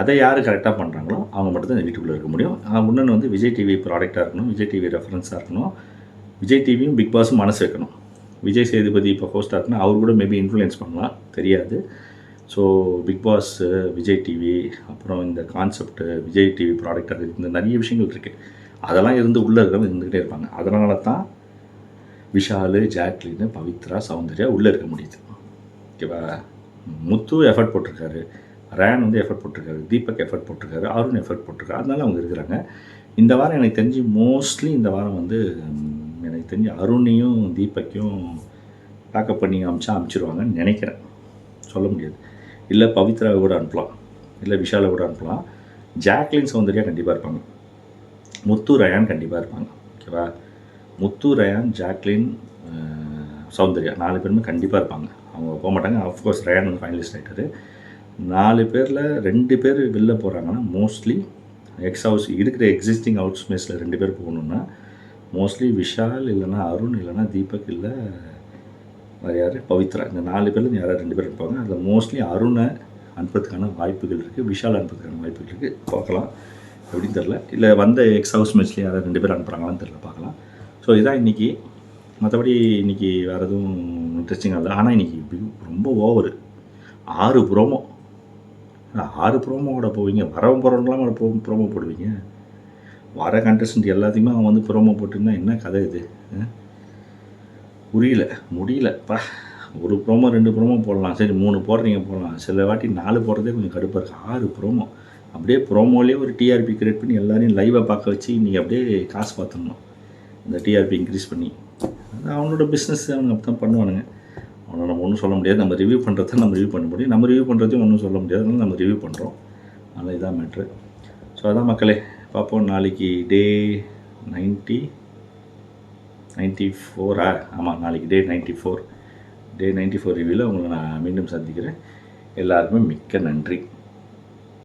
அதை யார் கரெக்டாக பண்ணுறாங்களோ அவங்க மட்டும்தான் இந்த வீட்டுக்குள்ளே இருக்க முடியும். இன்னொன்று வந்து விஜய் டிவி ப்ராடக்டாக இருக்கணும், விஜய் டிவி ரெஃபரன்ஸாக இருக்கணும், விஜய் டிவியும் பிக் பாஸும் மனசு வைக்கணும். விஜய் சேதுபதி இப்போ ஹோஸ்டாக இருக்குன்னா அவர் கூட மேபி இன்ஃப்ளூயன்ஸ் பண்ணலாம், தெரியாது. So Bigg Boss, Vijay TV, அப்புறம் இந்த கான்செப்ட்டு விஜய் டிவி ப்ராடக்டாக இந்த நிறைய விஷயங்கள் இருக்குது. அதெல்லாம் இருந்து உள்ளே இருக்கிறவங்க இருந்துக்கிட்டே இருப்பாங்க. அதனால தான் விஷால், ஜாக்லின், பவித்ரா, சௌந்தர்யா உள்ளே இருக்க முடியுது. ஓகேவா? முத்து எஃபர்ட் போட்டிருக்காரு, ரேன் வந்து எஃபர்ட் போட்டிருக்காரு, தீபக் எஃபர்ட் போட்டிருக்காரு, அருண் எஃபர்ட் போட்டிருக்காரு. அதனால அவங்க இருக்கிறாங்க. இந்த வாரம் எனக்கு தெரிஞ்சு மோஸ்ட்லி இந்த வாரம் வந்து எனக்கு தெரிஞ்சு அருணையும் தீபக்கையும் பேக்கப் பண்ணி அனுப்பிச்சிருவாங்கன்னு நினைக்கிறேன். சொல்ல முடியாது. இல்லை பவித்ராவை கூட அனுப்பலாம், இல்லை விஷாலை கூட அனுப்பலாம். ஜாக்லின், சௌந்தர்யா கண்டிப்பாக இருப்பாங்க. முத்து, ரயான் கண்டிப்பாக இருப்பாங்க. ஓகேவா? முத்து, ரயான், ஜாக்லின், சௌந்தர்யா 4 பேருமே கண்டிப்பாக இருப்பாங்க. அவங்க போக மாட்டாங்க. ஆஃப்கோர்ஸ் ரயான் வந்து ஃபைனலிஸ்ட் ஆகிட்டார். 4 பேரில் 2 பேர் வெளில போகிறாங்கன்னா மோஸ்ட்லி ஹவுஸ் இருக்கிற எக்ஸிஸ்டிங் ஹவுஸ்மேட்ஸில் 2 பேர் போகணுன்னா மோஸ்ட்லி விஷால், இல்லைனா அருண், இல்லைனா தீபக், இல்லை வேறு யார், பவித்ரா. இந்த 4 பேரில் யாராவது 2 பேர் இருப்பாங்க. அதில் மோஸ்ட்லி அருணை அனுப்புறதுக்கான வாய்ப்புகள் இருக்குது, விஷால் அனுப்புறதுக்கான வாய்ப்புகள் இருக்குது. பார்க்கலாம், எப்படின்னு தெரில. இல்லை வந்த ஹவுஸ்மேட்ஸ்லேயே யாராவது 2 பேர் அனுப்புகிறாங்களான்னு தெரில, பார்க்கலாம். ஸோ இதுதான் இன்றைக்கி. மற்றபடி இன்றைக்கி வேறு எதுவும் இன்ட்ரெஸ்டிங்காக இல்லை. ஆனால் இன்றைக்கி ரொம்ப ஓவரு. 6 ப்ரோமோ. 6 ப்ரோமோவோட போவீங்க, வரவும் போகிறவங்களாம் ப்ரோமோ போடுவீங்க. வர கண்டஸ்டன்ட் எல்லாத்தையுமே அவன் வந்து ப்ரோமோ போட்டுருந்தா என்ன கதை இது? முடியலப்பா. ஒரு ப்ரோமோ 2 ப்ரோமோ போடலாம், சரி 3 போடுறீங்க போடலாம். சில வாட்டி 4 போடுறதே கொஞ்சம் கடுப்பாக இருக்குது. 6 ப்ரோமோ. அப்படியே ப்ரோமோலேயே ஒரு டிஆர்பி கிரியேட் பண்ணி எல்லாரையும் லைவாக பார்க்க வச்சு இன்றைக்கி அப்படியே காசு பார்த்துடணும், இந்த டிஆர்பி இன்க்ரீஸ் பண்ணி. அவனோட பிஸ்னஸ் அவனுங்க அப்படி தான் பண்ணுவானுங்க. அவனை நம்ம ஒன்றும் சொல்ல முடியாது. நம்ம ரிவ்யூ பண்ணுறத நம்ம ரிவ்யூ பண்ண முடியும். நம்ம ரிவ்யூ பண்ணுறதையும் ஒன்றும் சொல்ல முடியாது. அதனால் நம்ம ரிவ்யூ பண்ணுறோம். அதனால் இதான் மேட்ரு. ஸோ அதான் மக்களே, பார்ப்போம். நாளைக்கு டே 94. ஆமாம், நாளைக்கு டே 94 ரிவ்யூவில் உங்களை நான் மீண்டும் சந்திக்கிறேன். எல்லாருக்குமே மிக்க நன்றி.